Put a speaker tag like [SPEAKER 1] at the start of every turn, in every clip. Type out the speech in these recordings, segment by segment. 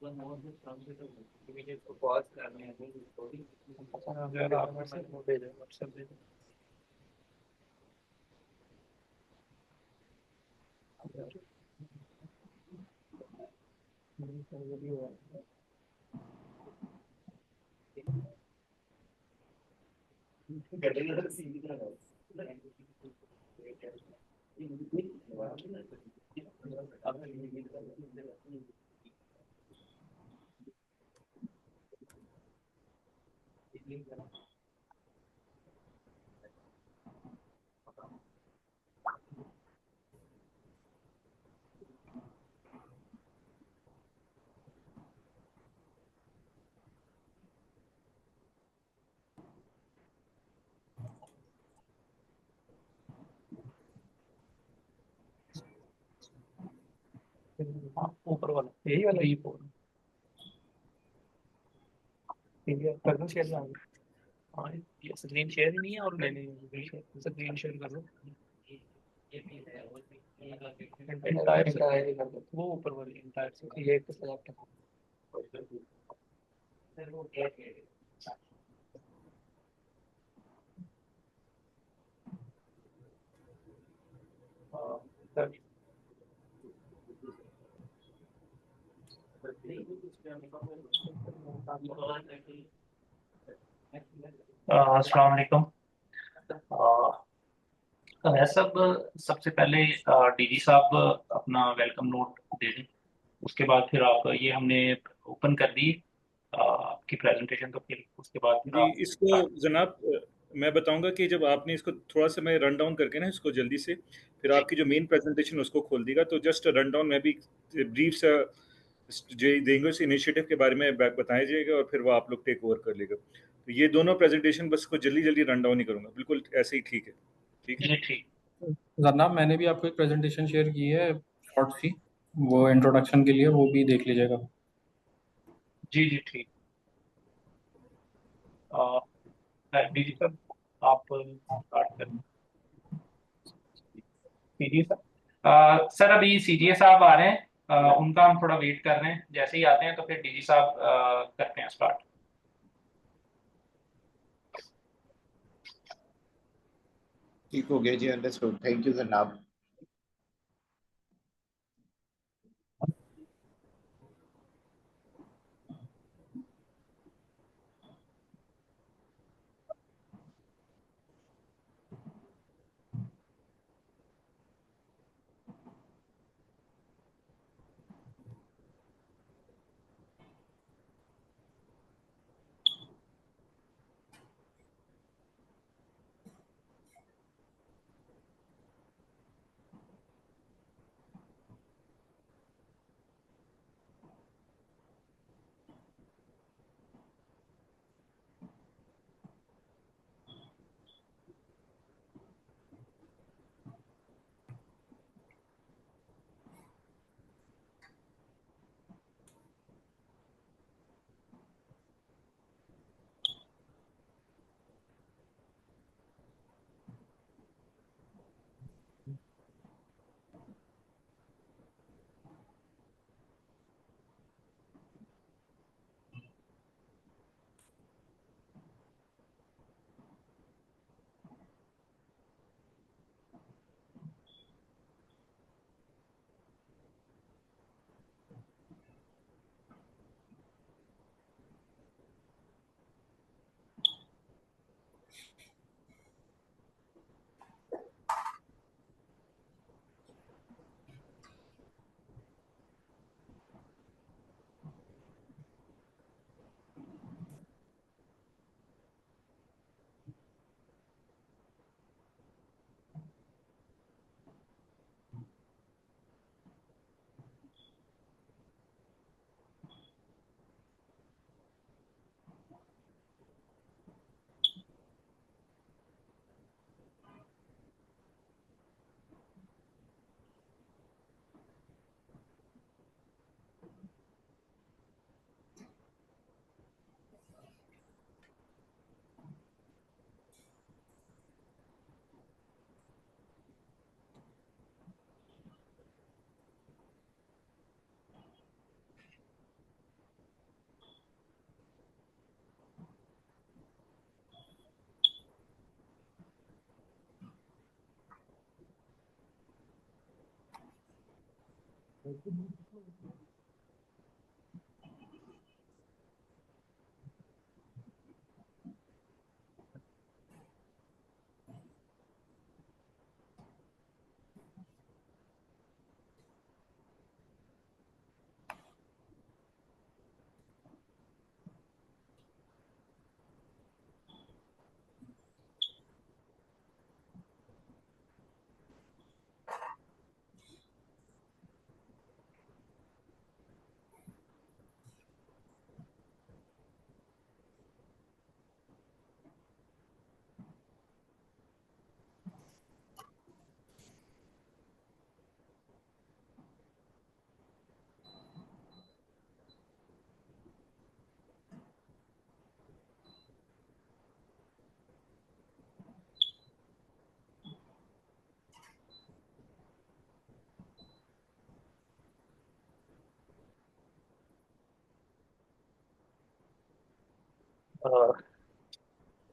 [SPEAKER 1] इसको पॉज करने हैं अगर आप मैसेज वो भेजें व्हाट्सएप भेजें। ऊपर वाला यही वाला ही फोन कर दो शेयर। हाँ ये स्क्रीन शेयर ही नहीं है और मैंने स्क्रीन शेयर कर दो। एंटायर कर दो वो ऊपर वाली एंटायर से ये एक सेलेक्ट कर। अस्सलाम वालेकुम। सब सबसे पहले डीजी साहब अपना वेलकम नोट दे दें। उसके बाद फिर आप ये हमने ओपन कर दी आपकी प्रेजेंटेशन, तो फिर उसके बाद फिर
[SPEAKER 2] जी,
[SPEAKER 1] आप
[SPEAKER 2] इसको जनाब मैं बताऊंगा कि जब आपने इसको थोड़ा सा मैं रन डाउन करके ना इसको जल्दी से फिर
[SPEAKER 1] जी
[SPEAKER 2] आपकी जो मेन प्रेजेंटेशन उसको खोल देगा, तो जस्ट रन डाउन में भी ब्रीफ सा जो देंगे उस इनिशिएटिव के बारे में बताया जाएगा और फिर वो आप लोग टेक ओवर कर लेगा। तो ये दोनों प्रेजेंटेशन बस को जल्दी जल्दी रन डाउन ही करूंगा, बिल्कुल ऐसे ही ठीक है। ठीक है।
[SPEAKER 1] जी ठीक।
[SPEAKER 3] जनाब मैंने भी आपको एक प्रेजेंटेशन शेयर की है, शॉर्ट सी, वो इंट्रोडक्शन के लिए, वो भी देख लीजिएगा।
[SPEAKER 1] जी जी ठीक। डीजी साहब आप स्टार्ट करें। सीजी साहब सर अभी सीजीए साहब आ रहे हैं, उनका हम थोड़ा वेट कर रहे हैं। जैसे ही आते हैं तो फिर डीजी साहब करते हैं स्टार्ट।
[SPEAKER 4] ठीक हो गया जी, अंडरस्टूड। थैंक यू जनाब।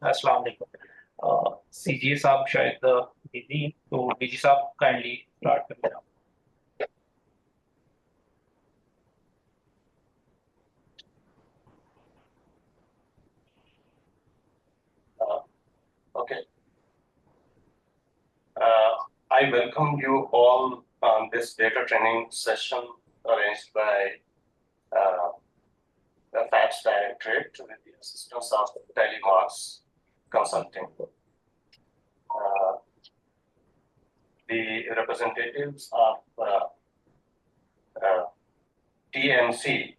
[SPEAKER 1] अस्सलाम वालेकुम। सीजीए साहब शायद बिजी, तो डीजी साहब काइंडली स्टार्ट कर लेना।
[SPEAKER 5] Okay. I welcome you all on this data training session arranged by the FATS Directorate with the assistance of Telemarks Consulting. The representatives of TMC,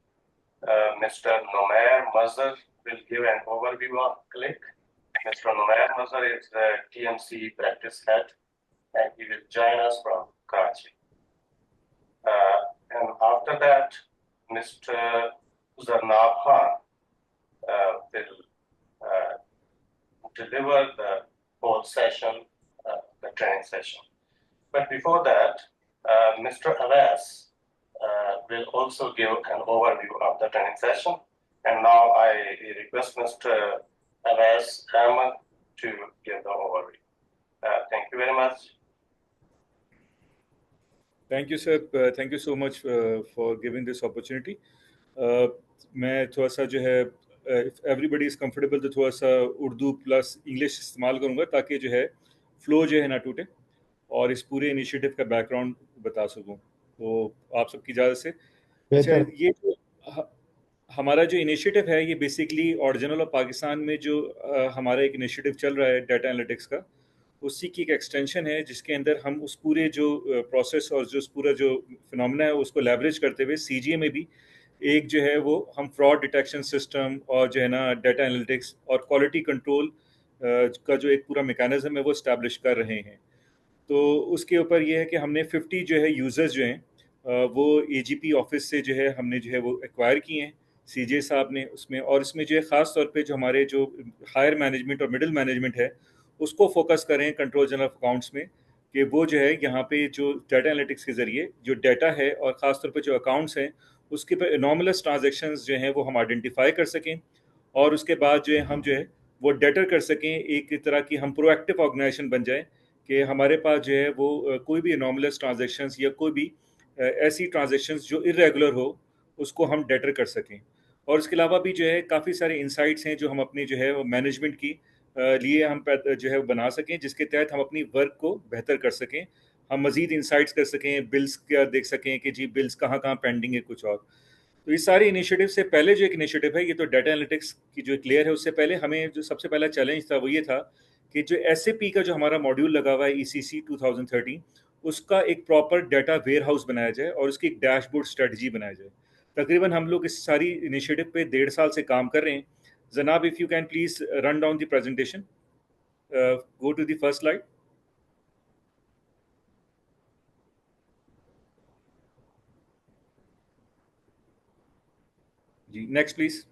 [SPEAKER 5] Mr. Nomer Mazhar, will give an overview of CLIC. Mr. Nomer Mazhar is the TMC practice head, and he will join us from Karachi. And after that, Mr. Zarnab Khan will deliver the whole session, the training session. But before that, Mr. Abbas will also give an overview of the training session. And now I request Mr. Abbas Ahmed to give the overview. Thank you very much.
[SPEAKER 2] Thank you, sir. Thank you so much for giving this opportunity. मैं थोड़ा सा जो है if everybody is comfortable तो थोड़ा सा Urdu plus English इस्तेमाल करूँगा ताकि जो है फ्लो जो है ना टूटे और इस पूरे इनिशिएटिव का बैकग्राउंड बता सकूँ। तो आप सबकी इजाज़त से अच्छा ये जो हमारा जो इनिशिएटिव है ये बेसिकली ओरिजिनल ऑफ पाकिस्तान में जो हमारा एक इनिशिएटिव चल रहा है डाटा एनालिटिक्स का, उसी की एक एक्सटेंशन है जिसके अंदर हम उस पूरे जो प्रोसेस और जो पूरा जो फिनोमेना है उसको लेवरेज करते हुए सीजीए में भी एक जो है वो हम फ्रॉड डिटेक्शन सिस्टम और जो है ना डाटा एनालिटिक्स और क्वालिटी कंट्रोल का जो एक पूरा मैकेनिज्म है वो इस्टेब्लिश कर रहे हैं। तो उसके ऊपर ये है कि हमने 50 जो है यूज़र्स जो हैं वो एजीपी ऑफिस से जो है हमने जो है वो एक्वायर किए हैं सीजे साहब ने उसमें, और इसमें जो है ख़ास तौर पे जो हमारे जो हायर मैनेजमेंट और मिडिल मैनेजमेंट है उसको फोकस करें कंट्रोल जनरल ऑफ अकाउंट्स में कि वो जो है यहाँ पे जो डाटा एनालिटिक्स के ज़रिए जो डाटा है और ख़ास तौर पे जो अकाउंट्स हैं उसके पर एनॉमलस ट्रांजेक्शन्स जो हैं वो हम आइडेंटिफाई कर सकें और उसके बाद जो है हम जो है वो डेटर कर सकें, एक तरह की हम प्रोएक्टिव ऑर्गेनाइजेशन बन जाए कि हमारे पास जो है वो कोई भी एनॉमलस ट्रांजेक्शन्स या कोई भी ऐसी ट्रांजेक्शन्स जो इरेगुलर हो उसको हम डेटर कर सकें। और इसके अलावा भी जो है काफ़ी सारे इंसाइट्स हैं जो हम अपनी जो है वो मैनेजमेंट की लिए हम जो है बना सकें जिसके तहत हम अपनी वर्क को बेहतर कर सकें, हम मज़ीद इंसाइट्स कर सकें, बिल्स क्या देख सकें कि जी बिल्स कहाँ कहाँ पेंडिंग है कुछ और। तो इस सारे इनिशिएटिव से पहले जो एक इनिशिएटिव है ये तो डाटा एनालिटिक्स की जो क्लियर है, उससे पहले हमें जो सबसे पहला चैलेंज था वो ये था कि जो एसएपी का जो हमारा मॉड्यूल लगा हुआ है ईसीसी 2013 उसका एक प्रॉपर डाटा वेयर हाउस बनाया जाए और उसकी एक डैशबोर्ड स्ट्रेटजी बनाया जाए। तकरीबन हम लोग इस सारी इनिशिएटिव पे 1.5 साल से काम कर रहे हैं। जनाब, if you can please run down the presentation, go to the first slide. जी नेक्स्ट प्लीज।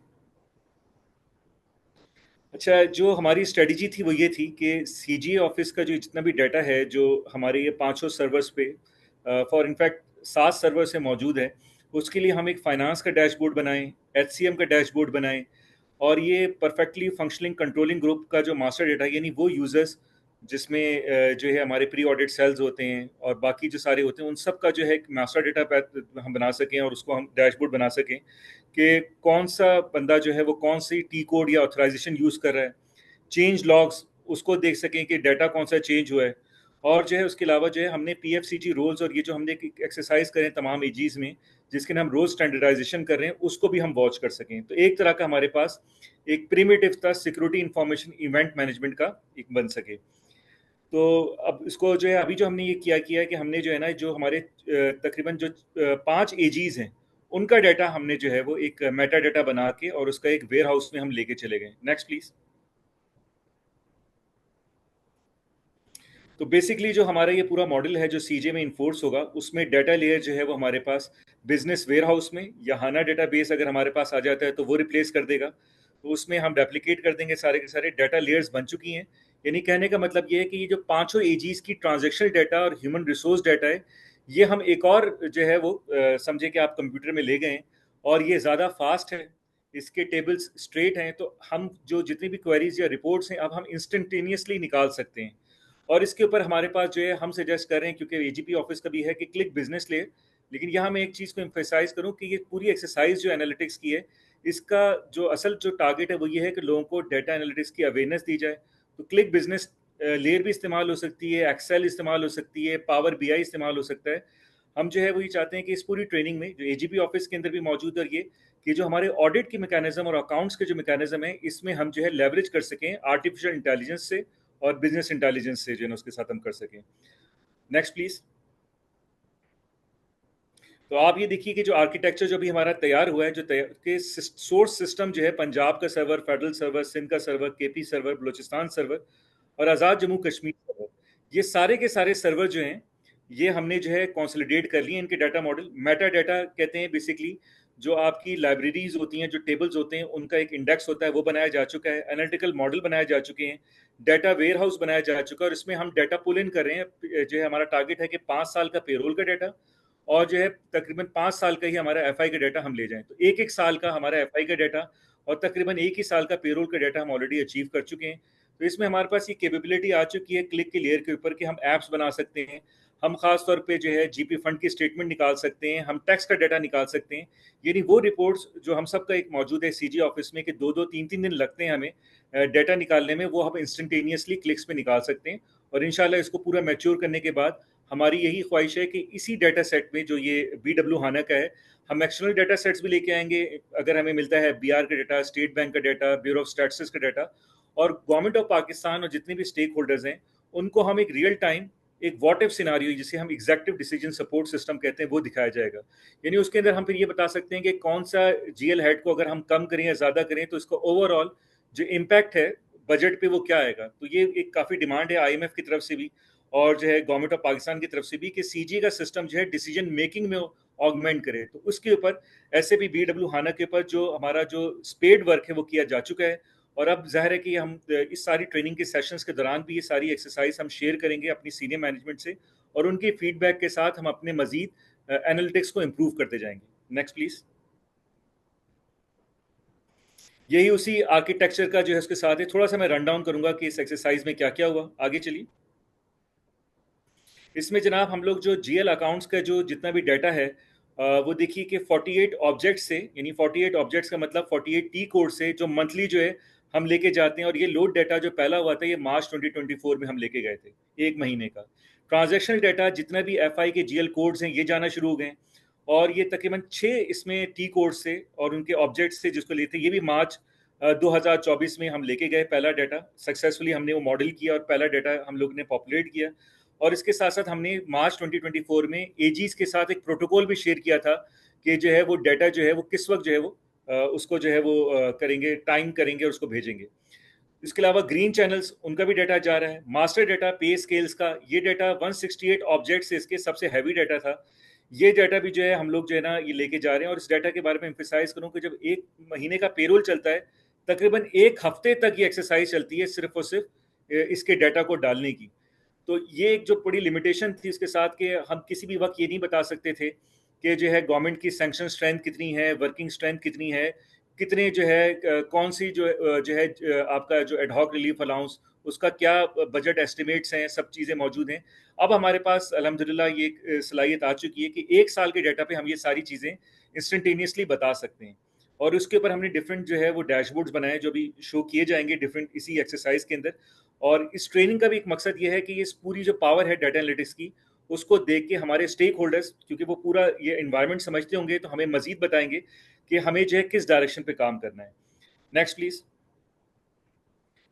[SPEAKER 2] अच्छा, जो हमारी स्ट्रेटजी थी वो ये थी कि सीजीए ऑफिस का जो जितना भी डाटा है जो हमारे ये 500 सर्वर्स पे फॉर इनफैक्ट 7 सर्वर से मौजूद है, उसके लिए हम एक फाइनेंस का डैशबोर्ड बनाएं, एचसीएम का डैशबोर्ड बनाएं और ये परफेक्टली फंक्शनिंग कंट्रोलिंग ग्रुप का जो मास्टर डेटा यानी वो यूजर्स जिसमें जो है हमारे प्री ऑडिट सेल्स होते हैं और बाकी जो सारे होते हैं, उन सब का जो है एक मास्टर डेटा हम बना सकें और उसको हम डैशबोर्ड बना सकें कि कौन सा बंदा जो है वो कौन सी टी कोड या ऑथराइजेशन यूज़ कर रहा है, चेंज लॉग्स उसको देख सकें कि डाटा कौन सा चेंज हुआ है। और जो है उसके अलावा जो है हमने PFCG रोल्स और ये जो हमने एक्सरसाइज करें तमाम एजीज में, जिसके लिए हम रोज स्टैंडर्डाइजेशन कर रहे हैं, उसको भी हम वॉच कर सकें। तो एक तरह का हमारे पास एक प्रिमिटिव था सिक्योरिटी इंफॉर्मेशन इवेंट मैनेजमेंट का एक बन सके। तो अब इसको जो है अभी जो हमने ये किया है कि हमने जो है ना जो हमारे तकरीबन जो 5 एजीज हैं उनका डाटा हमने जो है वो एक मेटा डाटा बना के और उसका एक वेयर हाउस में हम लेके चले गए। Next please. तो बेसिकली जो हमारा ये पूरा मॉडल है जो सीजे में इन्फोर्स होगा, उसमें डाटा लेयर जो है वो हमारे पास बिजनेस वेयर हाउस में या हाना डाटा बेस अगर हमारे पास आ जाता है तो वो रिप्लेस कर देगा। तो उसमें हम रेप्लिकेट कर देंगे, सारे के सारे डाटा लेयर्स बन चुकी हैं। यानी कहने का मतलब ये है कि ये जो पांचों एजीज की ट्रांजेक्शनल डाटा और ह्यूमन रिसोर्स डाटा है, ये हम एक और जो है वो समझे कि आप कंप्यूटर में ले गए और ये ज़्यादा फास्ट है, इसके टेबल्स स्ट्रेट हैं, तो हम जो जितनी भी क्वेरीज या रिपोर्ट्स हैं अब हम इंस्टेंटेनियसली निकाल सकते हैं। और इसके ऊपर हमारे पास जो है हम सजेस्ट कर रहे हैं, क्योंकि एजीपी ऑफिस का भी है कि क्लिक बिजनेस ले, लेकिन यहाँ मैं एक चीज़ को एम्फेसाइज करूँ कि ये पूरी एक्सरसाइज जो एनालिटिक्स की है, इसका जो असल जो टारगेट है वो ये है कि लोगों को डाटा एनालिटिक्स की अवेयरनेस दी जाए। तो क्लिक बिजनेस लेयर भी इस्तेमाल हो सकती है, एक्सेल इस्तेमाल हो सकती है, पावर BI इस्तेमाल हो सकता है। हम जो है वही चाहते हैं कि इस पूरी ट्रेनिंग में जो एजीपी ऑफिस के अंदर भी मौजूद है, ये कि जो हमारे ऑडिट की मैकेनिज्म और अकाउंट्स के जो मैकेनिज्म है, इसमें हम जो है लेवरेज कर सकें आर्टिफिशियल इंटेलिजेंस से और बिजनेस इंटेलिजेंस से जो है उसके साथ हम कर सकें। Next please. तो आप ये देखिए कि जो आर्किटेक्चर जो भी हमारा तैयार हुआ है, जो के सोर्स सिस्टम जो है पंजाब का सर्वर, फेडरल सर्वर, सिंध का server, KP server, Balochistan server और आज़ाद जम्मू कश्मीर सर्वर, ये सारे के सारे सर्वर जो हैं ये हमने जो है कंसोलिडेट कर लिए इनके डाटा मॉडल। मेटा डाटा कहते हैं बेसिकली जो आपकी लाइब्रेरीज होती हैं, जो टेबल्स होते हैं, उनका एक इंडेक्स होता है, वो बनाया जा चुका है। एनालिटिकल मॉडल बनाए जा चुके हैं, डाटा वेयर हाउस बनाया जा चुका है और इसमें हम डाटा पुल इन कर रहे हैं। जो है हमारा टारगेट है कि 5 साल का पेरोल का डाटा और जो है तकरीबन 5 साल का ही हमारा FI का डाटा हम ले जाएं। तो एक एक साल का हमारा FI का डाटा और तकरीबन एक ही साल का पेरोल का डाटा हम ऑलरेडी अचीव कर चुके हैं। तो इसमें हमारे पास ये कैपेबिलिटी आ चुकी है क्लिक के लेयर के ऊपर कि हम ऐप्स बना सकते हैं, हम खास तौर पे जो है GP फंड की स्टेटमेंट निकाल सकते हैं, हम टैक्स का डाटा निकाल सकते हैं। यानी वो रिपोर्ट्स जो हम सबका एक मौजूद है CG ऑफिस में कि 2-2, 3-3 दिन लगते हैं हमें डाटा निकालने में, वो हम इंस्टेंटेनियसली क्लिक्स में निकाल सकते हैं। और इंशाल्लाह इसको पूरा मैच्योर करने के बाद हमारी यही ख्वाहिश है कि इसी डाटा सेट में जो ये BW हाना का है, हम एक्सटर्नल डाटा सेट्स भी लेके आएंगे। अगर हमें मिलता है BR का डाटा, स्टेट बैंक का डाटा, ब्यूरो ऑफ स्टैटिस्टिक्स का डाटा, और गवर्नमेंट ऑफ पाकिस्तान और जितने भी स्टेक होल्डर्स हैं उनको हम एक रियल टाइम एक व्हाट इफ सिनारियो, जिसे हम एग्जेक्टिव डिसीजन सपोर्ट सिस्टम कहते हैं, वो दिखाया जाएगा। यानी उसके अंदर हम फिर ये बता सकते हैं कि कौन सा GL हेड को अगर हम कम करें या ज़्यादा करें तो इसका ओवरऑल जो इम्पैक्ट है बजट पे वो क्या आएगा। तो ये एक काफ़ी डिमांड है IMF की तरफ से भी और जो है गवर्नमेंट ऑफ पाकिस्तान की तरफ से भी कि CG का सिस्टम जो है डिसीजन मेकिंग में ऑगमेंट करे। तो उसके ऊपर ऐसे भी BW हाना के ऊपर जो हमारा जो स्पेड वर्क है वो किया जा चुका है। और अब जाहिर है कि हम इस सारी ट्रेनिंग के सेशंस के दौरान भी ये सारी एक्सरसाइज हम शेयर करेंगे अपनी सीनियर मैनेजमेंट से और उनके फीडबैक के साथ हम अपने मजीद एनालिटिक्स को इम्प्रूव करते जाएंगे। Next please. यही उसी आर्किटेक्चर का जो है उसके साथ है, थोड़ा सा मैं रन डाउन करूंगा कि इस एक्सरसाइज में क्या क्या हुआ। आगे चलिए। इसमें जनाब हम लोग जो GL अकाउंट्स का जो जितना भी डाटा है वो देखिए कि 48 ऑब्जेक्ट से, यानी 48 ऑब्जेक्ट्स का मतलब 48 T कोड से जो मंथली जो है हम लेके जाते हैं। और ये लोड डाटा जो पहला हुआ था ये मार्च 2024 में हम लेके गए थे, एक महीने का। ट्रांजैक्शनल डाटा जितना भी FI के GL कोड्स हैं ये जाना शुरू हो गए और ये तकरीबन 6 इसमें T कोड से और उनके ऑब्जेक्ट से जिसको लेते हैं ये भी मार्च 2024 में हम लेके गए पहला डाटा। सक्सेसफुली हमने वो मॉडल किया और पहला डाटा हम लोग ने पॉपुलेट किया। और इसके साथ साथ हमने मार्च 2024 में एजीज के साथ एक प्रोटोकॉल भी शेयर किया था कि जो है वो डाटा जो है वो किस वक्त जो है वो उसको जो है वो करेंगे, टाइम करेंगे और उसको भेजेंगे। इसके अलावा ग्रीन चैनल्स उनका भी डाटा जा रहा है। मास्टर डाटा पे स्केल्स का ये डाटा 168 ऑब्जेक्ट्स से इसके सबसे हैवी डाटा था। ये डाटा भी जो है हम लोग जो है ना ये लेके जा रहे हैं। और इस डाटा के बारे में एम्फेसाइज करूँ कि जब एक महीने का पेरोल चलता है तकरीबन एक हफ्ते तक ये एक्सरसाइज चलती है सिर्फ और सिर्फ इसके डाटा को डालने की। तो ये एक जो बड़ी लिमिटेशन थी इसके साथ कि हम किसी भी वक्त ये नहीं बता सकते थे कि जो है गवर्नमेंट की सैंक्शन स्ट्रेंथ कितनी है, वर्किंग स्ट्रेंथ कितनी है, कितने जो है कौन सी जो है आपका जो एडहॉक रिलीफ अलाउंस उसका क्या बजट एस्टिमेट्स हैं, सब चीज़ें मौजूद हैं। अब हमारे पास अल्हम्दुलिल्लाह ये सलाहियत आ चुकी है कि 1 साल के डाटा पे हम ये सारी चीज़ें इंस्टेंटेनियसली बता सकते हैं। और उसके ऊपर हमने डिफरेंट जो है वो डैशबोर्ड्स बनाए जो भी शो किए जाएंगे डिफरेंट इसी एक्सरसाइज के अंदर। और इस ट्रेनिंग का भी एक मकसद ये है कि इस पूरी जो पावर है डाटा एनालिटिक्स की, उसको देख के हमारे स्टेक होल्डर्स, क्योंकि वो पूरा ये एनवायरनमेंट समझते होंगे, तो हमें मजीद बताएंगे कि हमें जो है किस डायरेक्शन पे काम करना है। Next please.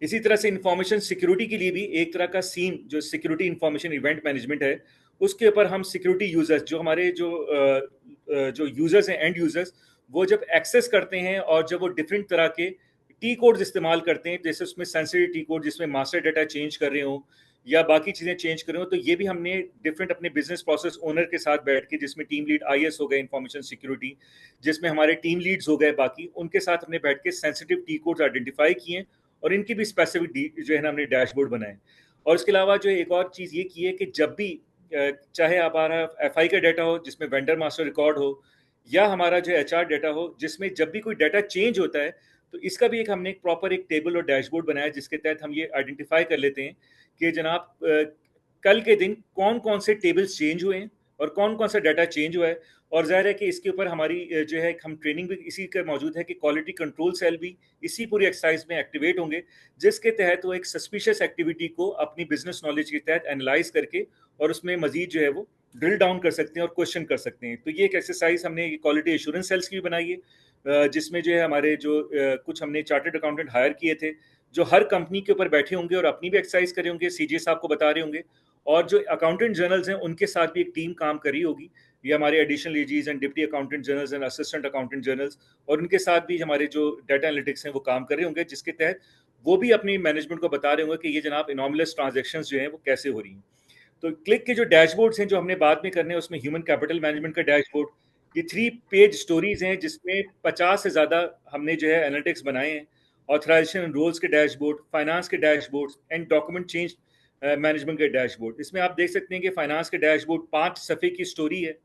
[SPEAKER 2] इसी तरह से इंफॉर्मेशन सिक्योरिटी के लिए भी एक तरह का सीन जो सिक्योरिटी इंफॉर्मेशन इवेंट मैनेजमेंट है, उसके ऊपर हम सिक्योरिटी यूजर्स जो हमारे जो यूजर्स हैं, एंड यूजर्स, वो जब एक्सेस करते हैं और जब वो डिफरेंट तरह के टी कोड्स इस्तेमाल करते हैं, जैसे उसमें सेंसिटिव टी कोड जिसमें मास्टर डाटा चेंज कर रहे हो या बाकी चीज़ें चेंज कर रहे हो, तो ये भी हमने डिफरेंट अपने बिजनेस प्रोसेस ओनर के साथ बैठ के, जिसमें टीम लीड IS हो गए इंफॉर्मेशन सिक्योरिटी, जिसमें हमारे टीम लीड्स हो गए, बाकी उनके साथ हमने बैठ के सेंसिटिव टी कोड्स आइडेंटिफाई किए और इनकी भी स्पेसिफिक जो है ना हमने डैशबोर्ड बनाए। और इसके अलावा जो एक और चीज़ ये की है कि जब भी चाहे हमारा FI का डाटा हो जिसमें वेंडर मास्टर रिकॉर्ड हो, या हमारा जो HR डाटा हो जिसमें जब भी कोई डाटा चेंज होता है, तो इसका भी हमने एक प्रॉपर एक टेबल और डैशबोर्ड बनाया जिसके तहत हम ये आइडेंटिफाई कर लेते हैं कि जनाब कल के दिन कौन कौन से टेबल्स चेंज हुए हैं और कौन कौन सा डाटा चेंज हुआ है। और जाहिर है कि इसके ऊपर हमारी जो है हम ट्रेनिंग भी इसी का मौजूद है कि क्वालिटी कंट्रोल सेल भी इसी पूरी एक्सरसाइज में एक्टिवेट होंगे, जिसके तहत वो एक सस्पिशियस एक्टिविटी को अपनी बिजनेस नॉलेज के तहत एनालाइज करके और उसमें मजीद जो है वो ड्रिल डाउन कर सकते हैं और क्वेश्चन कर सकते हैं। तो ये एक एक्सरसाइज हमने क्वालिटी एश्योरेंस सेल्स की भी बनाई है, जिसमें जो है हमारे जो कुछ हमने चार्टर्ड अकाउंटेंट हायर किए थे जो हर कंपनी के ऊपर बैठे होंगे और अपनी भी एक्सरसाइज करे होंगे, CJ साहब को बता रहे होंगे, और जो अकाउंटेंट जनरल्स हैं उनके साथ भी एक टीम काम कर रही होगी। ये हमारे additional AGs and deputy accountant generals and assistant accountant generals, और उनके साथ भी हमारे जो डाटा एनालिटिक्स हैं वो काम कर रहे होंगे, जिसके तहत वो भी अपनी मैनेजमेंट को बता रहे होंगे कि ये जनाब इनॉमलस ट्रांजेक्शंस जो हैं वो कैसे हो रही हैं। तो क्लिक के जो डैशबोर्ड्स हैं जो हमने बाद में करने हैं, उसमें ह्यूमन कैपिटल मैनेजमेंट का डैशबोर्ड, ये 3 पेज स्टोरीज हैं जिसमें 50 से ज़्यादा हमने जो है एनालिटिक्स बनाए हैं। ऑथराइजेशन रोल्स के डैशबोर्ड, फाइनेंस के dashboard and document change management के डैशबोर्ड। इसमें आप देख सकते हैं कि फाइनेंस के डैशबोर्ड 5 सफ़े की स्टोरी है।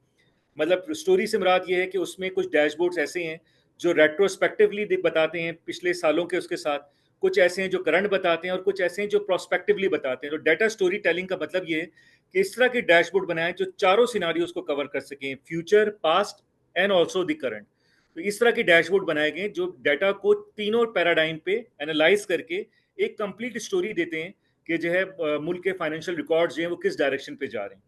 [SPEAKER 2] मतलब स्टोरी से मुराद ये है कि उसमें कुछ डैशबोर्ड्स ऐसे हैं जो रेट्रोस्पेक्टिवली बताते हैं पिछले सालों के उसके साथ, कुछ ऐसे हैं जो करंट बताते हैं और कुछ ऐसे हैं जो प्रोस्पेक्टिवली बताते हैं। तो डाटा स्टोरी टेलिंग का मतलब ये है कि इस तरह के डैशबोर्ड बनाएं जो चारों सिनारियोज को कवर कर सकें, future, past and also the current. तो इस तरह के डैशबोर्ड बनाए गए जो डाटा को तीनों पैराडाइम पे एनालाइज करके एक कंप्लीट स्टोरी देते हैं कि जो है मुल्क के फाइनेंशियल रिकॉर्ड्स जो हैं वो किस डायरेक्शन पे जा रहे हैं।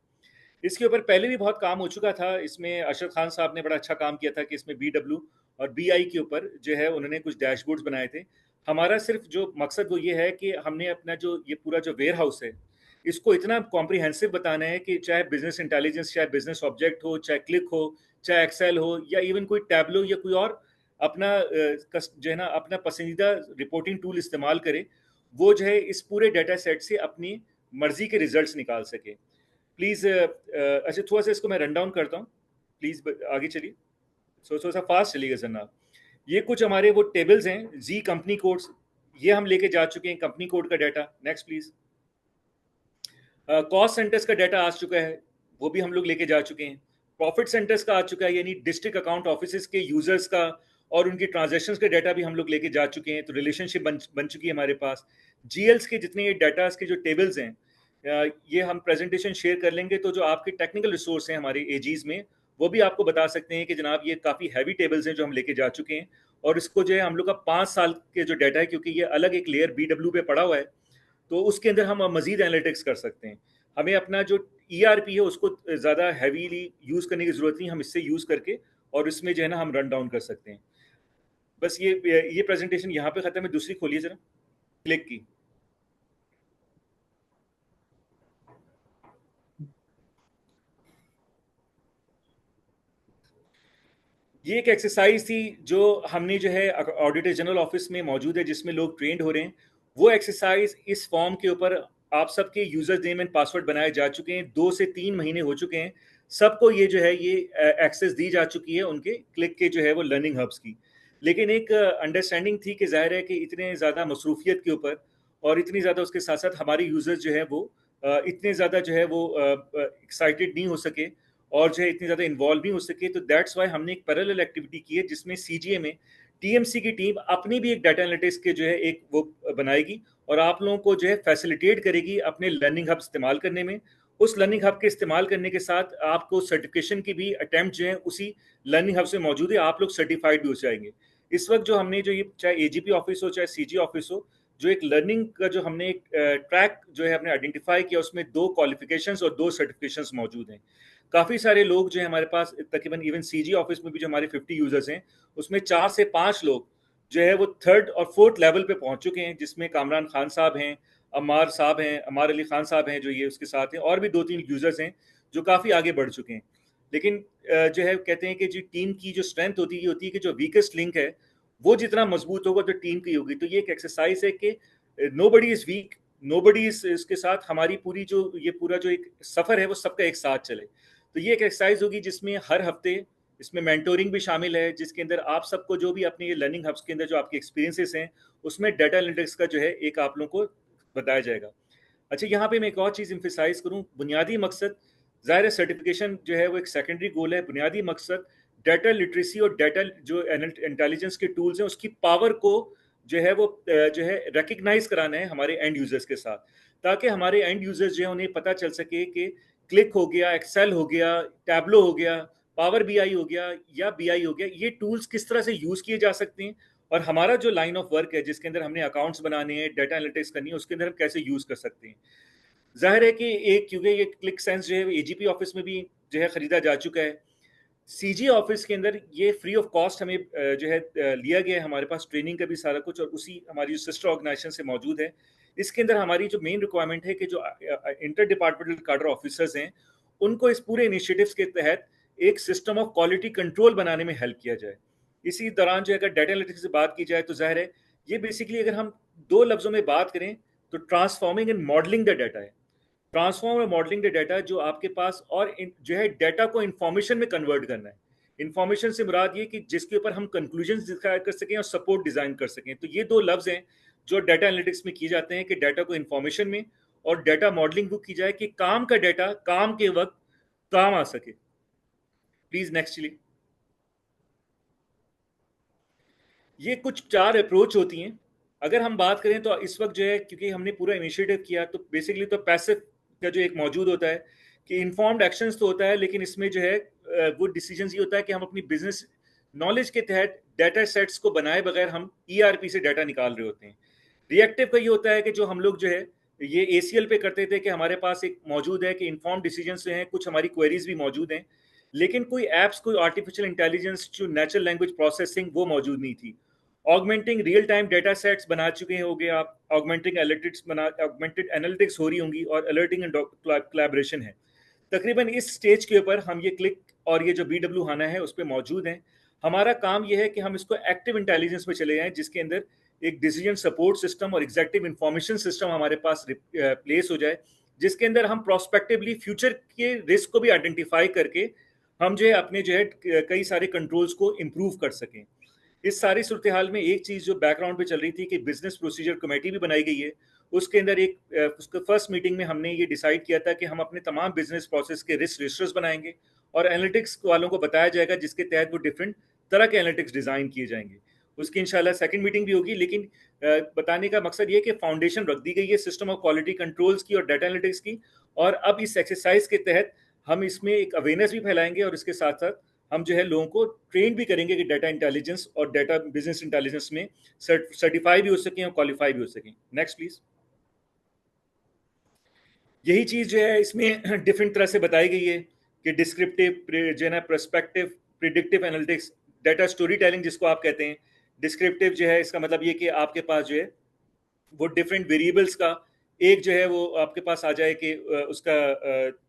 [SPEAKER 2] इसके ऊपर पहले भी बहुत काम हो चुका था। इसमें अशरफ खान साहब ने बड़ा अच्छा काम किया था कि इसमें BW और BI के ऊपर जो है उन्होंने कुछ डैशबोर्ड्स बनाए थे। हमारा सिर्फ जो मकसद वो ये है कि हमने अपना जो ये पूरा जो वेयर हाउस है इसको इतना कॉम्प्रिहेंसिव बताना है कि चाहे बिजनेस इंटेलिजेंस, चाहे बिजनेस ऑब्जेक्ट हो, चाहे क्लिक हो, चाहे एक्सेल हो, या इवन कोई टैबलो या कोई और अपना जो है ना अपना पसंदीदा रिपोर्टिंग टूल इस्तेमाल करे, वो जो है इस पूरे डाटा सेट से अपनी मर्जी के रिजल्ट्स निकाल सके। प्लीज अच्छा थोड़ा सा इसको मैं रन डाउन करता हूँ, प्लीज आगे चलिए। थोड़ा सा फास्ट चलिएगा जनाब। ये कुछ हमारे वो टेबल्स हैं, जी कंपनी कोड्स, ये हम लेके जा चुके हैं कंपनी कोड का data. Next please. Cost centres का डाटा आ चुका है, वो भी हम लोग लेके जा चुके हैं। प्रॉफिट सेंटर्स का आ चुका है, यानी डिस्ट्रिक्ट अकाउंट ऑफिस के यूजर्स का और उनकी ट्रांजेक्शन्स का डाटा भी हम लोग लेके जा चुके हैं। तो रिलेशनशिप बन चुकी है हमारे पास। GLs के जितने ये डाटा के जो टेबल्स हैं, ये हम प्रेजेंटेशन शेयर कर लेंगे, तो जो आपके टेक्निकल रिसोर्स हैं हमारे AGs में, वो भी आपको बता सकते हैं कि जनाब ये काफ़ी हैवी टेबल्स हैं जो हम लेके जा चुके हैं। और इसको जो है हम लोग का 5 साल के जो डाटा है, क्योंकि ये अलग एक लेयर BW पे पड़ा हुआ है, तो उसके अंदर हम मजीद एनालिटिक्स कर सकते हैं। हमें अपना जो ERP है उसको ज़्यादा हैवीली यूज़ करने की ज़रूरत नहीं, हम इससे यूज़ करके और इसमें जो है ना हम रन डाउन कर सकते हैं। बस ये प्रेजेंटेशन यहाँ पे ख़त्म है। दूसरी खोलिए ज़रा, क्लिक की। ये एक एक्सरसाइज थी जो हमने जो है ऑडिटर जनरल ऑफिस में मौजूद है, जिसमें लोग ट्रेंड हो रहे हैं। वो एक्सरसाइज इस फॉर्म के ऊपर आप सबके यूजर नेम एंड पासवर्ड बनाए जा चुके हैं, 2 से 3 महीने हो चुके हैं। सबको ये जो है ये एक्सेस दी जा चुकी है उनके क्लिक के जो है वो लर्निंग हब्स की। लेकिन एक अंडरस्टैंडिंग थी कि जाहिर है कि इतने ज़्यादा मसरूफियत के ऊपर और इतनी ज़्यादा उसके साथ साथ हमारे यूजर्स जो है वो इतने ज़्यादा जो है वो एक्साइटेड नहीं हो सके और जो है इतनी ज़्यादा इन्वॉल्व नहीं हो सके। तो दैट्स वाई हमने एक पैरेलल एक्टिविटी की है, जिसमें CGA में TMC की टीम अपनी भी एक डाटा एनालिटिक्स के जो है एक वो बनाएगी और आप लोगों को जो है फैसिलिटेट करेगी अपने लर्निंग हब इस्तेमाल करने में। उस लर्निंग हब के इस्तेमाल करने के साथ आपको सर्टिफिकेशन की भी अटेम्प्ट जो है उसी लर्निंग हब से मौजूद है, आप लोग सर्टिफाइड भी हो जाएंगे। इस वक्त जो हमने जो ये चाहे एजीपी ऑफिस हो चाहे सीजी ऑफिस हो, जो एक लर्निंग का जो हमने एक ट्रैक जो है हमने आइडेंटिफाई किया, उसमें 2 क्वालिफिकेशंस और 2 सर्टिफिकेशंस मौजूद हैं। काफ़ी सारे लोग जो है हमारे पास तकरीबन इवन सीजी ऑफिस में भी जो हमारे 50 यूजर्स हैं उसमें 4 से 5 लोग जो है वो 3rd और 4th लेवल पे पहुंच चुके हैं, जिसमें कामरान खान साहब हैं, अम्मार साहब हैं, अम्मार अली खान साहब हैं जो ये उसके साथ हैं, और भी 2-3 यूजर्स हैं जो काफ़ी आगे बढ़ चुके हैं। लेकिन जो है कहते हैं कि जो टीम की जो स्ट्रेंथ होती है कि जो वीकेस्ट लिंक है वो जितना मजबूत होगा तो टीम की होगी। तो ये एक एक्सरसाइज है कि nobody is weak, nobody is, इसके साथ हमारी पूरी जो ये पूरा जो एक सफर है वो सबका एक साथ चले। तो ये एक एक्सरसाइज होगी जिसमें हर हफ्ते इसमें मेंटोरिंग भी शामिल है, जिसके अंदर आप सबको जो भी अपने ये लर्निंग हब्स के अंदर जो आपके एक्सपीरियंसेस हैं उसमें डाटा एनालिटिक्स का जो है एक आप लोगों को बताया जाएगा। अच्छा, यहाँ पे मैं एक और चीज़ एम्फेसाइज करूँ, बुनियादी मकसद ज़ाहिर है सर्टिफिकेशन जो है वो एक सेकेंडरी गोल है, बुनियादी मकसद डाटा लिटरेसी और डाटा जो इंटेलिजेंस के टूल्स हैं उसकी पावर को जो है वो जो है रिकग्नाइज कराना है हमारे एंड यूजर्स के साथ, ताकि हमारे एंड यूजर्स जो है उन्हें पता चल सके कि क्लिक हो गया, एक्सेल हो गया, टैबलो हो गया, पावर बीआई हो गया या बीआई हो गया, ये टूल्स किस तरह से यूज किए जा सकते हैं, और हमारा जो लाइन ऑफ वर्क है जिसके अंदर हमने अकाउंट्स बनाने हैं, डाटा एनालिटिक्स करनी है, उसके अंदर हम कैसे यूज कर सकते हैं। जाहिर है कि एक क्योंकि ये क्लिक सेंस जो है एजीपी ऑफिस में भी जो है खरीदा जा चुका है, सीजी ऑफिस के अंदर ये फ्री ऑफ कॉस्ट हमें जो है लिया गया है, हमारे पास ट्रेनिंग का भी सारा कुछ और उसी हमारी जो सिस्टर ऑर्गेनाइजेशन से मौजूद है। इसके अंदर हमारी जो मेन रिक्वायरमेंट है कि जो इंटर डिपार्टमेंटल कार्डर ऑफिसर्स हैं उनको इस पूरे इनिशिएटिव्स के तहत एक सिस्टम ऑफ क्वालिटी कंट्रोल बनाने में हेल्प किया जाए। इसी दौरान जो अगर डाटा एनालिटिक्स से बात की जाए तो जाहिर है ये बेसिकली अगर हम 2 लफ्जों में बात करें तो transforming and modelling the data है। ट्रांसफॉर्म और मॉडलिंग द डाटा जो आपके पास, और जो है डाटा को इंफॉर्मेशन में कन्वर्ट करना है। इंफॉर्मेशन से मुराद ये कि जिसके ऊपर हम कंक्लूजन डिजाइन कर सकें और सपोर्ट डिजाइन कर सकें। तो ये 2 लफ्ज हैं जो डाटा एनालिटिक्स में किए जाते हैं कि डाटा को इंफॉर्मेशन में और डाटा मॉडलिंग को की जाए कि काम का डाटा काम के वक्त काम आ सके। प्लीज नेक्स्ट चलिए। ये कुछ 4 अप्रोच होती हैं। अगर हम बात करें तो इस वक्त जो है क्योंकि हमने पूरा इनिशिएटिव किया तो बेसिकली तो पैसिव का जो एक मौजूद होता है कि इन्फॉर्म्ड एक्शंस तो होता है, लेकिन इसमें जो है वो डिसीजन ये होता है कि हम अपनी बिजनेस नॉलेज के तहत डाटा सेट्स को बनाए बगैर हम ईआरपी से डाटा निकाल रहे होते हैं। रिएक्टिव का ये होता है कि जो हम लोग जो है ये एसीएल पे करते थे कि हमारे पास एक मौजूद है कि इन्फॉर्म डिसीजन जो हैं, कुछ हमारी क्वेरीज भी मौजूद हैं, लेकिन कोई एप्स, कोई आर्टिफिशियल इंटेलिजेंस, जो नेचुरल लैंग्वेज प्रोसेसिंग वो मौजूद नहीं थी। Augmenting real time data sets बना चुके होंगे आप, ऑगमेंटेड एनालिटिक्स हो रही होंगी और अलर्टिंग एंड कोलैबोरेशन है। तकरीबन इस स्टेज के ऊपर हम ये क्लिक और ये जो BW हाना है उस पर मौजूद हैं। हमारा काम यह है कि हम इसको एक्टिव इंटेलिजेंस में चले जाएं, जिसके अंदर एक डिसीजन सपोर्ट सिस्टम और एग्जेक्टिव इंफॉर्मेशन सिस्टम हमारे पास प्लेस हो जाए, जिसके अंदर हम प्रोस्पेक्टिवली फ्यूचर के रिस्क को भी आइडेंटिफाई करके हम जो है अपने जो है कई सारे कंट्रोल्स को इम्प्रूव कर सकें। इस सारी सूरत हाल में एक चीज़ जो बैकग्राउंड पे चल रही थी कि बिजनेस प्रोसीजर कमेटी भी बनाई गई है। उसके अंदर एक उसके फर्स्ट मीटिंग में हमने ये डिसाइड किया था कि हम अपने तमाम बिजनेस प्रोसेस के रिस्क रजिस्टर्स बनाएंगे और एनालिटिक्स वालों को बताया जाएगा, जिसके तहत वो डिफरेंट तरह के एनालिटिक्स डिज़ाइन किए जाएंगे। उसकी इंशाल्लाह सेकंड मीटिंग भी होगी, लेकिन बताने का मकसद ये कि फाउंडेशन रख दी गई है सिस्टम ऑफ क्वालिटी कंट्रोल्स की और डाटा एनालिटिक्स की, और अब इस एक्सरसाइज के तहत हम इसमें एक अवेयरनेस भी फैलाएंगे और इसके साथ साथ हम जो है लोगों को ट्रेन भी करेंगे कि डाटा इंटेलिजेंस और डाटा बिजनेस इंटेलिजेंस में सर्टिफाई भी हो सकें और क्वालिफाई भी हो सकें। Next please. यही चीज़ जो है इसमें डिफरेंट तरह से बताई गई है कि डिस्क्रिप्टिव जो है ना, perspective, predictive analytics, data story telling जिसको आप कहते हैं। डिस्क्रिप्टिव जो है इसका मतलब ये कि आपके पास जो है वो डिफरेंट वेरिएबल्स का एक जो है वो आपके पास आ जाए कि उसका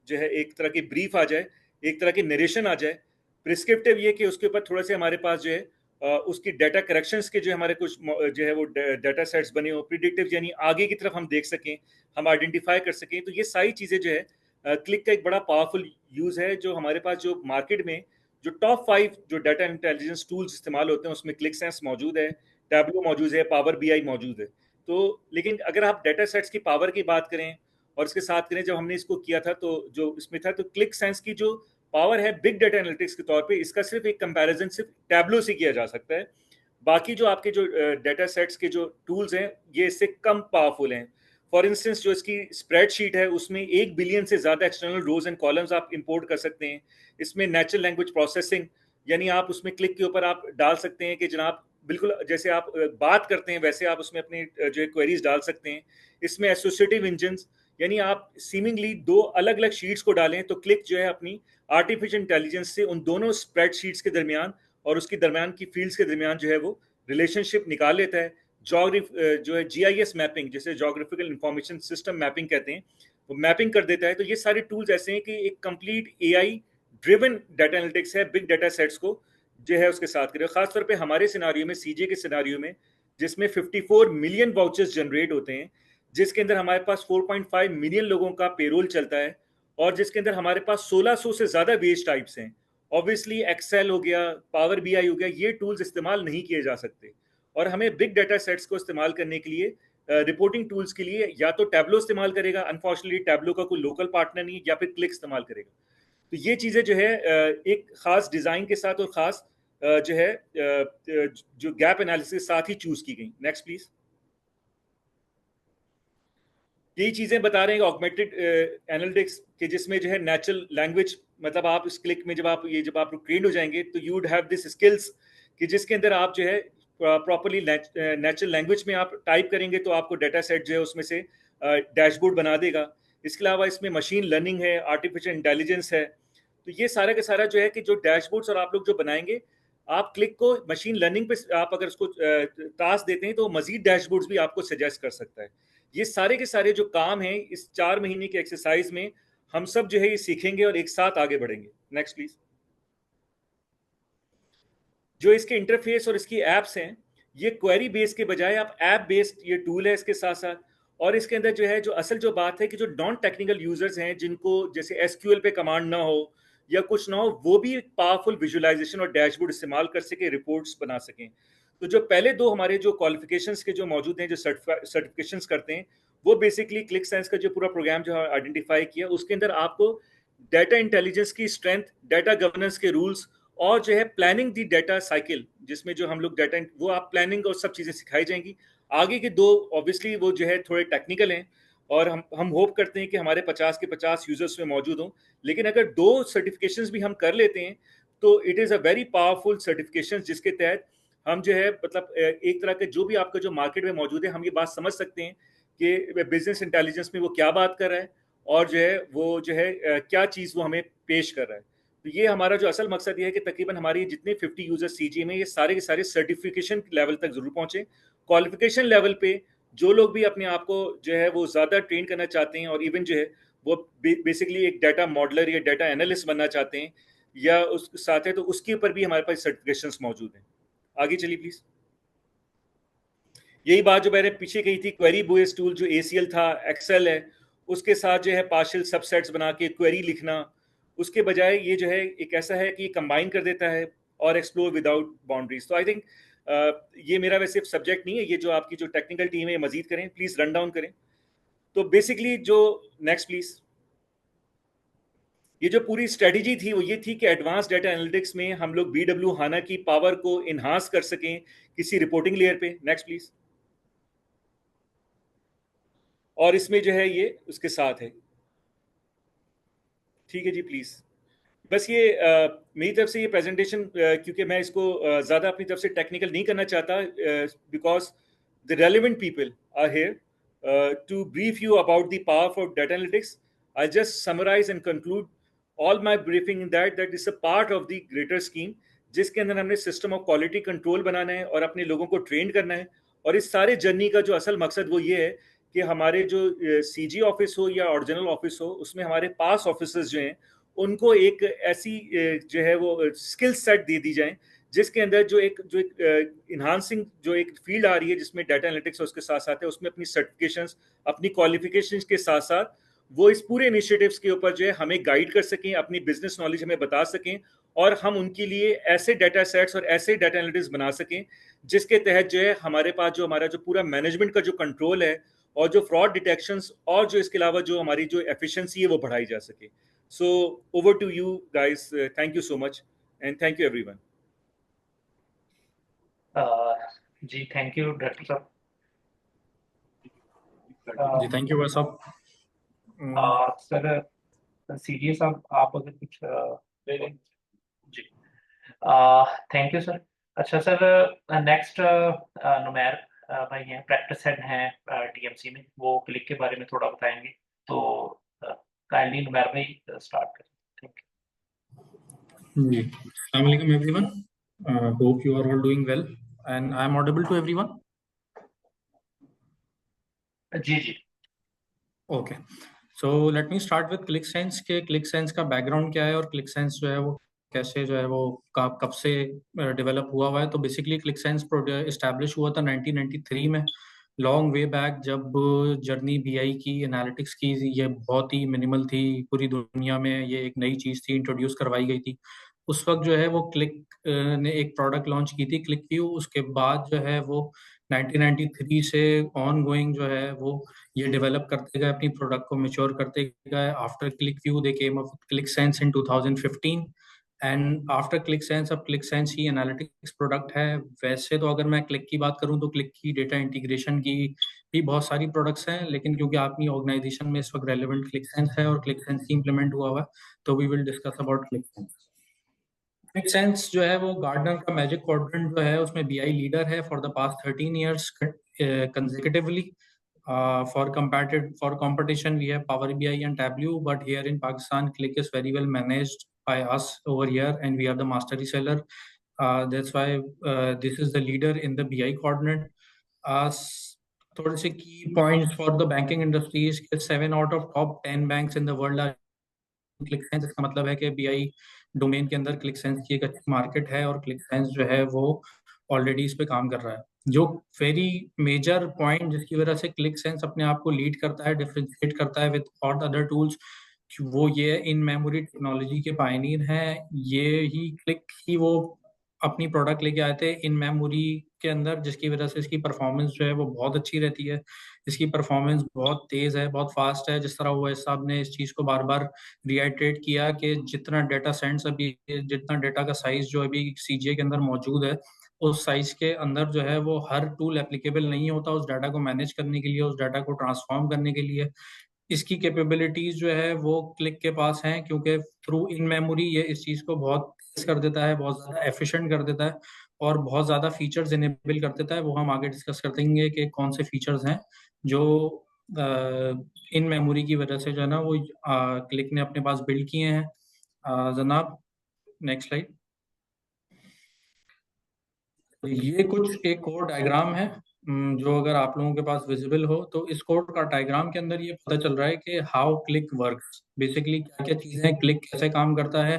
[SPEAKER 2] जो है एक तरह की ब्रीफ आ जाए, एक तरह की नरेशन आ जाए। प्रिस्क्रिप्टिव ये कि उसके ऊपर थोड़ा से हमारे पास जो है उसकी डाटा करेक्शंस के जो हमारे कुछ जो है वो डाटा सेट्स बने हो। प्रिडिक्टिव यानी आगे की तरफ हम देख सकें, हम आइडेंटिफाई कर सकें। तो ये सारी चीज़ें जो है क्लिक का एक बड़ा पावरफुल यूज़ है। जो हमारे पास जो मार्केट में जो टॉप 5 जो डाटा इंटेलिजेंस टूल्स इस्तेमाल होते हैं उसमें क्लिक सेंस मौजूद है, टैबलो मौजूद है, पावर बीआई मौजूद है। तो लेकिन अगर आप डाटा सेट्स की पावर की बात करें और इसके साथ करें, जब हमने इसको किया था तो जो इसमें था तो क्लिक सेंस की जो पावर है बिग डाटा एनालिटिक्स के तौर पे, इसका सिर्फ एक कंपैरिजन सिर्फ टैबलो से किया जा सकता है। बाकी जो आपके जो डेटा सेट्स के जो टूल्स हैं ये इससे कम पावरफुल हैं। फॉर इंस्टेंस जो इसकी स्प्रेडशीट है उसमें 1 बिलियन से ज़्यादा एक्सटर्नल रोज एंड कॉलम्स आप इंपोर्ट कर सकते हैं। इसमें नेचुरल लैंग्वेज प्रोसेसिंग, यानी आप उसमें क्लिक के ऊपर आप डाल सकते हैं कि जनाब बिल्कुल जैसे आप बात करते हैं वैसे आप उसमें अपनी जो है क्वेरीज डाल सकते हैं। इसमें एसोसिएटिव इंजन्स, यानी आप सीमिंगली 2 अलग अलग शीट्स को डालें तो क्लिक जो है अपनी आर्टिफिशियल इंटेलिजेंस से उन दोनों स्प्रेडशीट्स के दरमियान और उसकी दरमियान की फील्ड्स के दरमियान जो है वो रिलेशनशिप निकाल लेता है। जो है GIS मैपिंग, जैसे जोग्राफिकल इंफॉर्मेशन सिस्टम मैपिंग कहते हैं, वो मैपिंग कर देता है। तो ये सारे टूल्स ऐसे हैं कि एक complete AI driven data analytics है, बिग डाटा सेट्स को जो है उसके साथ करें। खासतौर पे हमारे सिनारियो में, CJ के सिनारियो में, जिसमें 54 मिलियन वाउचर्स जनरेट होते हैं, जिसके अंदर हमारे पास 4.5 मिलियन लोगों का पेरोल चलता है और जिसके अंदर हमारे पास 1600 से ज़्यादा वेज टाइप्स हैं। ऑब्वियसली एक्सेल हो गया, पावर BI हो गया, ये टूल्स इस्तेमाल नहीं किए जा सकते और हमें बिग डाटा सेट्स को इस्तेमाल करने के लिए रिपोर्टिंग टूल्स के लिए या तो टैब्लो इस्तेमाल करेगा, अनफॉर्चुनेटली टैब्लो का कोई लोकल पार्टनर नहीं है, या फिर क्लिक इस्तेमाल करेगा। तो ये चीज़ें जो है एक खास डिज़ाइन के साथ और ख़ास जो है जो गैप एनालिसिस के साथ ही चूज़ की गई। Next please. यही चीज़ें बता रहे हैं ऑगमेंटेड एनालिटिक्स के, जिसमें जो है नेचुरल लैंग्वेज, मतलब आप इस क्लिक में जब आप ट्रेंड हो जाएंगे तो you would have this skills कि जिसके अंदर आप जो है प्रॉपरली नेचुरल लैंग्वेज में आप टाइप करेंगे तो आपको डाटा सेट जो है उसमें से डैशबोर्ड बना देगा। इसके अलावा इसमें मशीन लर्निंग है, आर्टिफिशियल इंटेलिजेंस है। तो ये सारा का सारा जो है कि जो डैशबोर्ड्स और आप लोग जो बनाएंगे, आप क्लिक को मशीन लर्निंग पे आप अगर उसको टास्क देते हैं तो मजीद डैशबोर्ड्स भी आपको सजेस्ट कर सकता है। ये सारे के सारे जो काम हैं इस 4 महीने की एक्सरसाइज में हम सब जो है ये सीखेंगे और एक साथ आगे बढ़ेंगे। Next please. जो इसके इंटरफेस और इसकी एप्स हैं, ये क्वेरी बेस्ड के बजाय आप ऐप बेस्ड ये टूल है इसके साथ साथ। और इसके अंदर जो है जो असल जो बात है कि जो नॉन टेक्निकल यूजर्स हैं, जिनको जैसे SQL पे कमांड ना हो या कुछ ना हो, वो भी पावरफुल विजुअलाइजेशन और डैशबोर्ड इस्तेमाल कर सके, रिपोर्ट्स बना सकें। तो जो पहले 2 हमारे जो क्वालिफिकेशंस के जो मौजूद हैं, जो सर्टिफिकेशंस करते हैं, वो बेसिकली क्लिक सेंस का जो पूरा प्रोग्राम जो आइडेंटिफाई किया, उसके अंदर आपको डाटा इंटेलिजेंस की स्ट्रेंथ, डाटा गवर्नेंस के रूल्स और जो है प्लानिंग दी डाटा साइकिल, जिसमें जो हम लोग डाटा वो आप प्लानिंग और सब चीज़ें सिखाई जाएंगी। आगे के 2 ऑब्वियसली वो जो है थोड़े टेक्निकल हैं और हम होप करते हैं कि हमारे 50 के 50 यूजर्स में मौजूद हों। लेकिन अगर 2 सर्टिफिकेशंस भी हम कर लेते हैं तो it is a very powerful certification, जिसके तहत हम जो है मतलब एक तरह के जो भी आपका जो मार्केट में मौजूद है, हम ये बात समझ सकते हैं कि बिजनेस इंटेलिजेंस में वो क्या बात कर रहा है और जो है वो जो है क्या चीज़ वो हमें पेश कर रहा है। तो ये हमारा जो असल मकसद ये है कि तकरीबन हमारी जितने 50 यूजर्स CG में, ये सारे के सारे सर्टिफिकेशन लेवल तक जरूर पहुंचे। क्वालिफिकेशन लेवल पे जो लोग भी अपने आप को जो है वो ज़्यादा ट्रेन करना चाहते हैं और इवन जो है वो बेसिकली एक डाटा मॉडलर या डाटा एनालिस्ट बनना चाहते हैं या उस साथ है, तो उसके ऊपर भी हमारे पास सर्टिफिकेशंस मौजूद हैं। आगे चलिए प्लीज। यही बात जो मैंने पीछे कही थी, क्वेरी बेस्ड टूल जो ACL था, एक्सेल है, उसके साथ जो है पार्शियल सबसेट्स बना के क्वेरी लिखना, उसके बजाय ये जो है एक ऐसा है कि कंबाइन कर देता है और एक्सप्लोर विदाउट बाउंड्रीज। तो आई थिंक ये मेरा वैसे सब्जेक्ट नहीं है, ये जो आपकी जो टेक्निकल टीम है मजीद करें प्लीज, रन डाउन करें। तो बेसिकली जो नेक्स्ट प्लीज, ये जो पूरी स्ट्रेटेजी थी वो ये थी कि एडवांस डाटा एनालिटिक्स में हम लोग BW HANA की पावर को इन्हांस कर सकें किसी रिपोर्टिंग लेयर पे। Next please. और इसमें जो है ये उसके साथ है, ठीक है जी प्लीज। बस ये मेरी तरफ से ये प्रेजेंटेशन, क्योंकि मैं इसको ज़्यादा अपनी तरफ से टेक्निकल नहीं करना चाहता, because the relevant people are here to brief you about the power of data analytics. I just summarise and conclude all my briefing in that is a part of the greater scheme, जिसके अंदर हमने system of quality control बनाना है और अपने लोगों को train करना है। और इस सारे जर्नी का जो असल मकसद वो ये है कि हमारे जो CG ऑफिस हो या ओरिजिनल ऑफिस हो, उसमें हमारे पास ऑफिसर्स जो हैं उनको एक ऐसी जो है वो स्किल सेट दे दी जाए जिसके अंदर जो एक इन्हांसिंग जो एक फील्ड आ रही है जिसमें डाटा एनालिटिक्स उसके साथ साथ है, उसमें अपनी सर्टिफिकेशंस, अपनी क्वालिफिकेशंस के साथ साथ वो इस पूरे इनिशिएटिव्स के ऊपर जो है हमें गाइड कर सकें, अपनी बिजनेस नॉलेज हमें बता सकें और हम उनके लिए ऐसे डाटा सेट्स और ऐसे डाटा एनालिटिक्स बना सकें जिसके तहत जो है हमारे पास जो हमारा जो पूरा मैनेजमेंट का जो कंट्रोल है और जो फ्रॉड डिटेक्शंस और जो इसके अलावा जो हमारी जो एफिशिएंसी है वो बढ़ाई जा सके। So over to you guys. Thank you so much and thank you everyone.
[SPEAKER 1] जी थैंक यू डायरेक्टर साहब।
[SPEAKER 3] जी थैंक यू वैसा।
[SPEAKER 1] सर सीडीए साहब आप अगर कुछ जी थैंक यू सर। अच्छा सर नेक्स्ट नुमैर भाई हैं, प्रैक्टिस हेड हैं टीएमसी में, वो क्लिक के बारे में थोड़ा बताएंगे, तो काइंडली नुमैर भाई स्टार्ट करें। थैंक
[SPEAKER 3] जी अस्सलाम वालेकुम everyone, hope you are all doing well and I am audible to everyone.
[SPEAKER 1] You. जी जी
[SPEAKER 3] okay, so let me start with Qlik Sense के क्लिक सेंस का बैकग्राउंड क्या है और क्लिक सेंस जो है वो कैसे जो है वो कब से डेवलप हुआ है। तो बेसिकली क्लिक सेंस इस्टेब्लिश हुआ था 1993 में, लॉन्ग वे बैक, जब जर्नी बीआई की एनालिटिक्स की ये बहुत ही मिनिमल थी, पूरी दुनिया में ये एक नई चीज़ थी, इंट्रोड्यूस करवाई गई थी। उस वक्त जो है वो क्लिक ने एक प्रोडक्ट लॉन्च की थी, क्लिक व्यू। उसके बाद जो है वो 1993 से ऑन गोइंग जो है वो ये डेवलप करते गए, अपनी प्रोडक्ट को मैच्योर करते गए। After click view they came up click sense in 2015 and after click sense अब क्लिक सेंस ही एनालिटिक्स प्रोडक्ट है। वैसे तो अगर मैं क्लिक की बात करूं तो क्लिक की डेटा इंटीग्रेशन की भी बहुत सारी प्रोडक्ट्स हैं, लेकिन क्योंकि आपकी ऑर्गेनाइजेशन में इस वक्त रेलेवेंट क्लिक सेंस है और क्लिक सेंस ही इंप्लीमेंट हुआ हुआ है, तो we will discuss about Qlik Sense. Qlik Sense जो है वो गार्डनर का मैजिक क्वाड्रेंट जो है उसमें बीआई लीडर है for the past 13 years consecutively. For competition, we have Power BI and Tableau, but here in Pakistan, Click is very well managed by us over here, and we are the master reseller. That's why this is the leader in the BI quadrant. थोड़े से key points for the banking industry is 7 out of top 10 banks in the world are click sense. इसका मतलब है कि BI domain के अंदर click sense की एक अच्छी मार्केट है और क्लिक सेंस जो है वो ऑलरेडी इस पे काम कर रहा है। जो वेरी मेजर पॉइंट जिसकी वजह से क्लिक सेंस अपने आप को लीड करता है, डिफरेंशिएट करता है विद ऑल अदर टूल्स, वो ये इन मेमोरी टेक्नोलॉजी के पायनियर हैं। ये ही क्लिक ही वो अपनी प्रोडक्ट लेके आए थे इन मेमोरी के अंदर, जिसकी वजह से इसकी परफॉर्मेंस जो है वो बहुत अच्छी रहती है। इसकी परफॉर्मेंस बहुत तेज़ है, बहुत फास्ट है। जिस तरह ओएस साहब ने इस चीज़ को बार बार रिआइट्रेट किया कि जितना डेटा सेंट्स अभी, जितना डेटा का साइज जो अभी सीजीए के अंदर मौजूद है, उस साइज के अंदर जो है वो हर टूल एप्लीकेबल नहीं होता उस डाटा को मैनेज करने के लिए, उस डाटा को ट्रांसफॉर्म करने के लिए। इसकी कैपेबिलिटीज जो है वो क्लिक के पास हैं, क्योंकि थ्रू इन मेमोरी ये इस चीज़ को बहुत तेज कर देता है, बहुत ज़्यादा एफिशिएंट कर देता है और बहुत ज़्यादा फीचर्स इनेबल कर देता है। वो हम आगे डिस्कस करेंगे कि कौन से फीचर्स हैं जो इन मेमोरी की वजह से जो है ना वो क्लिक ने अपने पास बिल्ड किए हैं। जनाब नेक्स्ट स्लाइड। ये कुछ एक कोड डायग्राम है जो अगर आप लोगों के पास विजिबल हो, तो इस कोड का डायग्राम के अंदर ये पता चल रहा है कि हाउ क्लिक वर्क्स, बेसिकली क्या क्या चीज़ें, क्लिक कैसे काम करता है।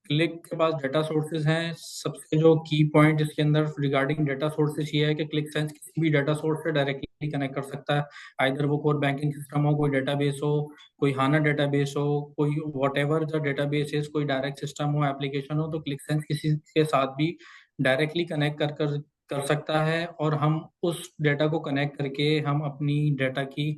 [SPEAKER 3] क्लिक के पास डेटा सोर्सेज हैं। सबसे जो की पॉइंट इसके अंदर रिगार्डिंग डेटा सोर्सेज ये है कि क्लिक सेंस किसी भी डेटा सोर्स से डायरेक्टली कनेक्ट कर सकता है, आइदर वो कोर बैंकिंग सिस्टम हो, कोई डेटाबेस हो, कोई हाना डेटाबेस हो, कोई व्हाटएवर द डेटाबेस है, कोई डायरेक्ट सिस्टम हो, एप्लीकेशन हो, तो क्लिक सेंस किसी के साथ भी डायरेक्टली कनेक्ट कर सकता है। और हम उस डेटा को कनेक्ट करके हम अपनी डेटा की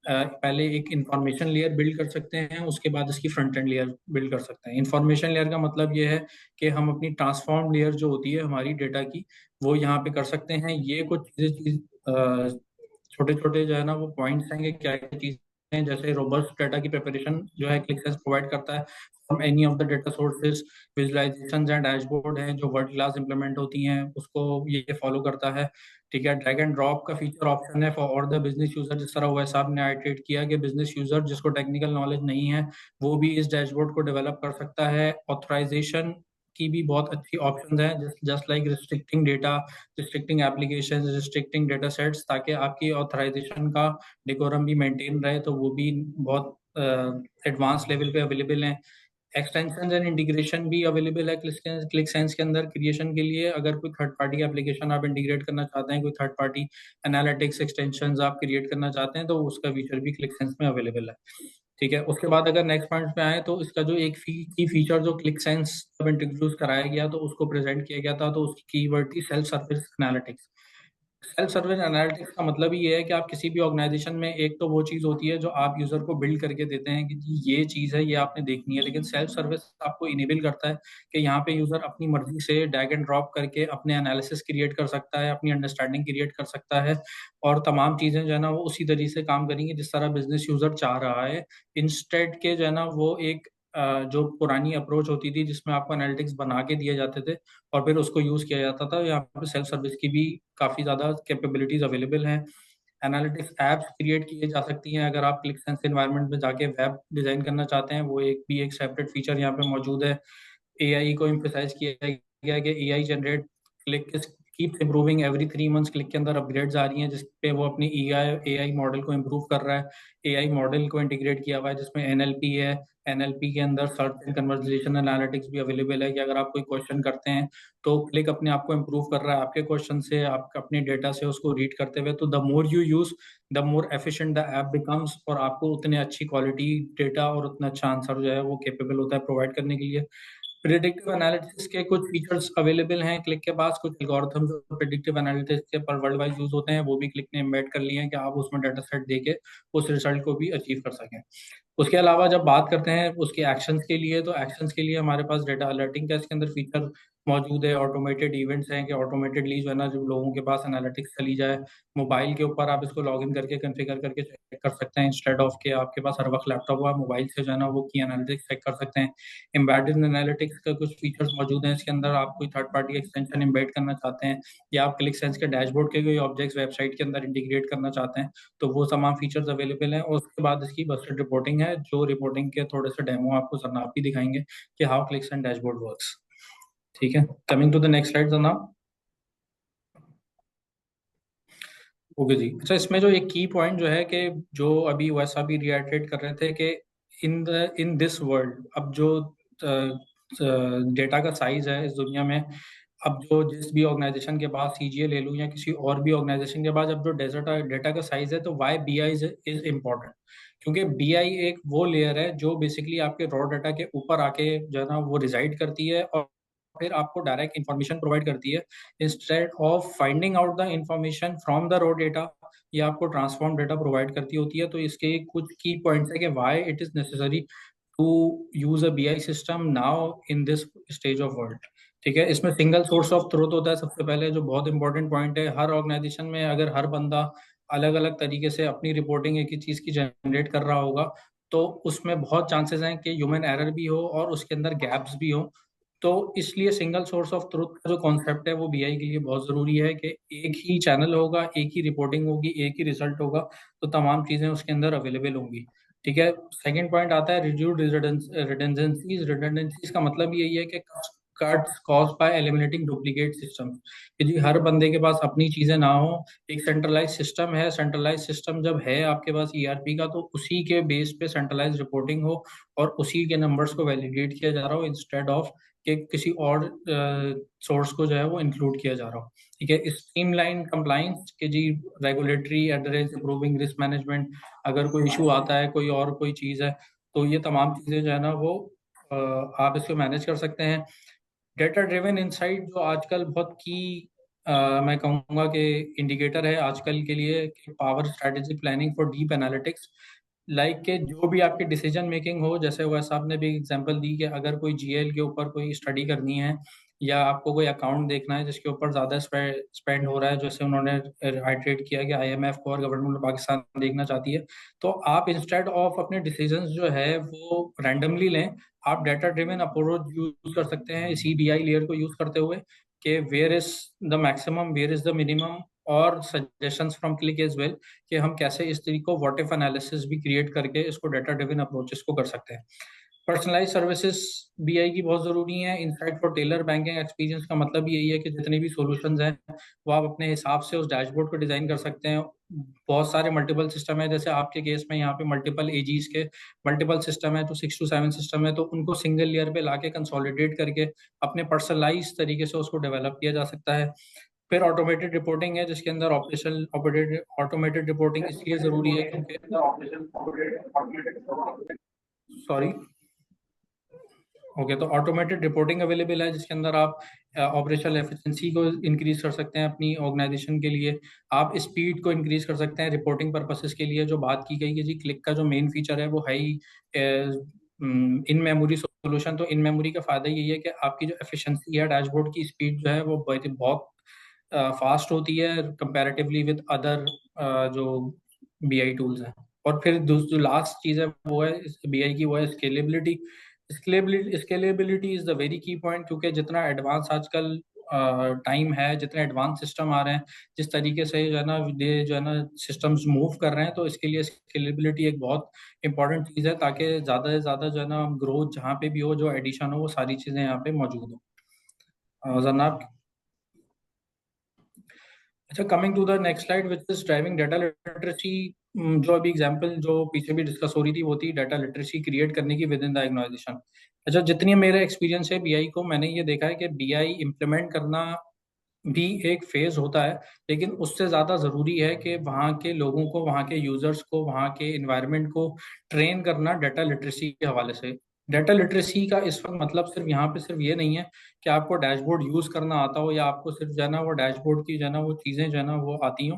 [SPEAKER 3] पहले एक इंफॉर्मेशन लेयर बिल्ड कर सकते हैं, उसके बाद इसकी फ्रंट एंड लेयर बिल्ड कर सकते हैं। इंफॉर्मेशन लेयर का मतलब ये है कि हम अपनी ट्रांसफॉर्म लेयर जो होती है हमारी डेटा की, वो यहाँ पे कर सकते हैं। ये कुछ चीज़ छोटे छोटे जो है ना वो पॉइंट्स हैं कि क्या क्या चीज़ हैं, जैसे रोबस्ट डाटा की प्रिपरेशन जो है क्लिक सेंस प्रोवाइड करता है from any of the data sources. Visualisation and dashboard हैं जो वर्ल्ड क्लास इंप्लीमेंट होती हैं, उसको ये फॉलो करता है। ठीक है, ड्रैग एंड ड्रॉप का फीचर ऑप्शन है फॉर और द बिजनेस यूजर। जिस तरह वैसा आपने आइटरेट किया कि बिजनेस यूजर जिसको टेक्निकल नॉलेज नहीं है वो भी इस डैशबोर्ड को डेवलप कर सकता है। ऑथराइजेशन की भी बहुत अच्छी ऑप्शन है, just like restricting data, restricting application, restricting data sets, ताकि आपकी ऑथराइजेशन का डेकोरम भी मेंटेन रहे, तो वो भी बहुत एडवांस लेवल पे अवेलेबल हैं। एक्सटेंशन एंड इंटीग्रेशन भी अवेलेबल है क्लिक सेंस के अंदर क्रिएशन के लिए। अगर कोई थर्ड पार्टी एप्लीकेशन आप इंटीग्रेट करना चाहते हैं, कोई थर्ड पार्टी एनालिटिक्स एक्सटेंशन आप क्रिएट करना चाहते हैं, तो उसका फीचर भी क्लिक सेंस में अवेलेबल है। ठीक है, उसके बाद अगर नेक्स्ट पॉइंट पे आए तो इसका जो एक की फीचर जो क्लिक सेंस जब इंट्रोड्यूस कराया गया तो उसको प्रेजेंट किया गया था, तो उसकी कीवर्ड थी self service analytics. Self service analytics का मतलब ही ये है कि आप किसी भी ऑर्गेनाइजेशन में, एक तो वो चीज़ होती है जो आप यूज़र को बिल्ड करके देते हैं कि जी ये चीज़ है, ये आपने देखनी है, लेकिन सेल्फ सर्विस आपको इनेबल करता है कि यहाँ पे यूज़र अपनी मर्जी से ड्रैग एंड ड्रॉप करके अपने एनालिसिस क्रिएट कर सकता है, अपनी अंडरस्टैंडिंग क्रिएट कर सकता है, और तमाम चीज़ें जो है ना वो उसी तरीके से काम करेंगी जिस तरह बिजनेस यूज़र चाह रहा है, इंस्टेड के जो है ना वो एक जो पुरानी अप्रोच होती थी जिसमें आपको एनालिटिक्स बना के दिए जाते थे और फिर उसको यूज़ किया जाता था। यहाँ पे सेल्फ सर्विस की भी काफ़ी ज़्यादा कैपेबिलिटीज़ अवेलेबल हैं। एनालिटिक्स ऐप्स क्रिएट किए जा सकती हैं अगर आप क्लिकसेंस एनवायरनमेंट में जाके वेब डिज़ाइन करना चाहते हैं, वो एक सेपरेट फीचर यहाँ पे मौजूद है। एआई को एम्फसाइज किया गया है कि AI generate click keeps improving every 3 months. Click के अंदर अपग्रेड्स आ रही हैं जिस पे वो अपनी एआई मॉडल को इम्प्रूव कर रहा है। एआई मॉडल को इंटीग्रेट किया हुआ है जिसमें एनएलपी है। एनएलपी के अंदर सर्च एंड कन्वर्सेशन एनालिटिक्स भी अवेलेबल है कि अगर आप कोई क्वेश्चन करते हैं तो क्लिक अपने आप को इम्प्रूव कर रहा है आपके क्वेश्चन से, आप अपने डेटा से उसको रीड करते हुए। तो the more you use the more efficient the app becomes, और आपको उतने अच्छी क्वालिटी डेटा और उतना अच्छा आंसर जो है वो केपेबल होता है प्रोवाइड करने के लिए। प्रिडिक्टिव एनालिटिक्स के कुछ फीचर्स अवेलेबल हैं क्लिक के पास। कुछ एल्गोरिथम जो प्रिडिक्टिव एनालिटिक्स के पर वर्ल्ड वाइड यूज होते हैं वो भी क्लिक ने एम्बेड कर लिए हैं कि आप उसमें डाटा सेट देके उस रिजल्ट को भी अचीव कर सकें। उसके अलावा जब बात करते हैं उसके एक्शंस के लिए, तो एक्शंस के लिए हमारे पास डेटा अलर्टिंग का इसके अंदर फीचर मौजूद है। ऑटोमेटेड इवेंट्स हैं कि ऑटोमेटेडली जो है ना जब लोगों के पास एनालिटिक्स चली जाए, मोबाइल के ऊपर आप इसको लॉगिन करके कॉन्फ़िगर करके चेक कर सकते हैं इंस्टेड ऑफ के आपके पास हर वक्त लैपटॉप हो, आप मोबाइल से जो है ना वो की एनालिटिक्स चेक कर सकते हैं। एम्बेडेड एनालिटिक्स का कुछ फीचर्स मौजूद हैं इसके अंदर। आप कोई थर्ड पार्टी एक्सटेंशन एम्बेड करना चाहते हैं या आप क्लिक सेंस के डैशबोर्ड के कोई ऑब्जेक्ट्स वेबसाइट के अंदर इंटीग्रेट करना चाहते हैं तो वो तमाम फीचर्स अवेलेबल हैं। और उसके बाद इसकी बस्टेड रिपोर्टिंग है, जो रिपोर्टिंग के थोड़े से डेमो आपको जनाब भी दिखाएंगे कि how Qlik's and dashboard works. ठीक है, coming to the next slide जनाब। ओके जी, अच्छा इसमें जो एक की पॉइंट जो है कि जो अभी वैसा भी रिएटरेट कर रहे थे कि इन दिस वर्ल्ड अब जो डेटा का साइज है इस दुनिया में, अब जो जिस भी ऑर्गेनाइजेशन के पास सीजीए ले लूँ या किसी और भी ऑर्गेनाइजेशन के पास अब जो डेटा का साइज है, तो वाई बीआई इज इम्पोर्टेंट, क्योंकि बीआई एक वो लेयर है जो बेसिकली आपके रॉ डाटा के ऊपर आके जो है ना वो रिजाइड करती है और फिर आपको डायरेक्ट इन्फॉर्मेशन प्रोवाइड करती है instead of finding out the information from the raw data. ये आपको ट्रांसफॉर्म डेटा प्रोवाइड करती होती है। तो इसके कुछ की पॉइंट्स है कि why it is necessary to use a BI system now in this stage of world. ठीक है, इसमें सिंगल सोर्स ऑफ ट्रुथ होता है सबसे पहले, जो बहुत इंपॉर्टेंट पॉइंट है। हर ऑर्गेनाइजेशन में अगर हर बंदा अलग अलग तरीके से अपनी रिपोर्टिंग एक ही चीज़ की जनरेट कर रहा होगा तो उसमें बहुत चांसेस हैं कि ह्यूमन एरर भी हो और उसके अंदर गैप्स भी हो। तो इसलिए सिंगल सोर्स ऑफ ट्रुथ का जो कॉन्सेप्ट है वो बीआई के लिए बहुत ज़रूरी है कि एक ही चैनल होगा, एक ही रिपोर्टिंग होगी, एक ही रिजल्ट होगा, तो तमाम चीज़ें उसके अंदर अवेलेबल होंगी। ठीक है, सेकंड पॉइंट आता है रिड्यूस्ड रिडंडेंसीज। रिडंडेंसीज का मतलब यही है कि cuts caused by eliminating duplicate system, कि जी हर बंदे के पास अपनी चीज़ें ना हो, एक सेंट्रलाइज सिस्टम है। सेंट्रलाइज सिस्टम जब है आपके पास ईआरपी का, तो उसी के बेस पे सेंट्रलाइज रिपोर्टिंग हो और उसी के नंबर्स को वैलिडेट किया जा रहा हो इंस्टेड ऑफ कि किसी और सोर्स को जो है वो इंक्लूड किया जा रहा हो। ठीक है, स्ट्रीमलाइन कंप्लाइंस के जी regulatory address improving risk management. अगर कोई इशू आता है, कोई और कोई चीज़ है, तो ये तमाम चीज़ें जो है ना वो आप इसको मैनेज कर सकते हैं। डेटा ड्रिवन इंसाइट जो आजकल बहुत की मैं कहूँगा कि इंडिकेटर है आजकल के लिए, कि power strategy planning for deep analytics. Like के जो भी आपकी डिसीजन मेकिंग हो, जैसे वह साहब ने भी एग्जांपल दी कि अगर कोई जीएल के ऊपर कोई स्टडी करनी है या आपको कोई अकाउंट देखना है जिसके ऊपर ज़्यादा स्पेंड हो रहा है, जैसे उन्होंने हाइड्रेट किया कि आईएमएफ को और गवर्नमेंट ऑफ पाकिस्तान देखना चाहती है, तो आप इंस्टेड ऑफ अपने डिसीजंस जो है वो रैंडमली लें, आप डेटा ड्रिवन अप्रोच यूज कर सकते हैं इसी बीआई लेयर को यूज करते हुए कि where is the maximum, where is the minimum, और suggestions from Qlik as well कि हम कैसे इस तरीके को व्हाट इफ एनालिसिस भी क्रिएट करके इसको डेटा ड्रिवन अप्रोचेस को कर सकते हैं। पर्सनलाइज सर्विसेज बीआई की बहुत ज़रूरी है। Insight for teller banking experience का मतलब यही है कि जितने भी सॉल्यूशंस हैं वो आप अपने हिसाब से उस डैशबोर्ड को डिज़ाइन कर सकते हैं। बहुत सारे मल्टीपल सिस्टम है, जैसे आपके केस में यहाँ पे मल्टीपल एजीज के मल्टीपल सिस्टम है, तो 6 to 7 सिस्टम है, तो उनको सिंगल लेयर पे लाके कंसोलिडेट करके अपने पर्सनलाइज तरीके से उसको डेवलप किया जा सकता है। फिर ऑटोमेटेड रिपोर्टिंग है जिसके अंदर ऑटोमेटेड रिपोर्टिंग इसलिए ज़रूरी है क्योंकि सॉरी ओके, तो ऑटोमेटेड रिपोर्टिंग अवेलेबल है जिसके अंदर आप ऑपरेशनल एफिशिएंसी को इंक्रीज कर सकते हैं अपनी ऑर्गेनाइजेशन के लिए, आप स्पीड को इंक्रीज कर सकते हैं रिपोर्टिंग पर्पसेस के लिए। जो बात की गई कि जी क्लिक का जो मेन फीचर है वो हाई इन मेमोरी सोल्यूशन, तो इन मेमोरी का फायदा यही है कि आपकी जो एफिशिएंसी है, डैशबोर्ड की स्पीड जो है वो बहुत फास्ट होती है कंपैरेटिवली विद अदर जो बीआई टूल्स हैं। और फिर जो लास्ट चीज़ है वो है बीआई की, वो है scalability. Scalability is the very की पॉइंट, क्योंकि जितना एडवांस आजकल टाइम है, जितने एडवांस सिस्टम आ रहे हैं, जिस तरीके से जो है ना ये जो है ना सिस्टम्स मूव कर रहे हैं, तो इसके लिए स्केलेबिलिटी एक बहुत इंपॉर्टेंट चीज़ है, ताकि ज़्यादा से ज़्यादा जो है ना ग्रोथ जहाँ पे भी हो, जो एडिशन हो, वो सारी चीज़ें यहाँ पे मौजूद हो। जनाब, अच्छा, coming to the next slide which is driving data literacy. जो अभी एग्जांपल जो पीछे भी डिस्कस हो रही थी वो थी डाटा लिटरेसी क्रिएट करने की विद इन द ऑर्गेनाइजेशन। अच्छा, जितनी मेरा एक्सपीरियंस है बीआई को, मैंने ये देखा है कि बीआई इम्प्लीमेंट करना भी एक फेज होता है, लेकिन उससे ज़्यादा ज़रूरी है कि वहाँ के लोगों को, वहाँ के यूजर्स को, वहाँ के इन्वायरमेंट को ट्रेन करना डाटा लिटरेसी के हवाले से। डाटा लिटरेसी का इस वक्त मतलब सिर्फ यहाँ पे सिर्फ ये नहीं है कि आपको डैशबोर्ड यूज़ करना आता हो, या आपको सिर्फ जो है ना वो डैशबोर्ड की जो है ना वो चीज़ें जो है ना वो आती हो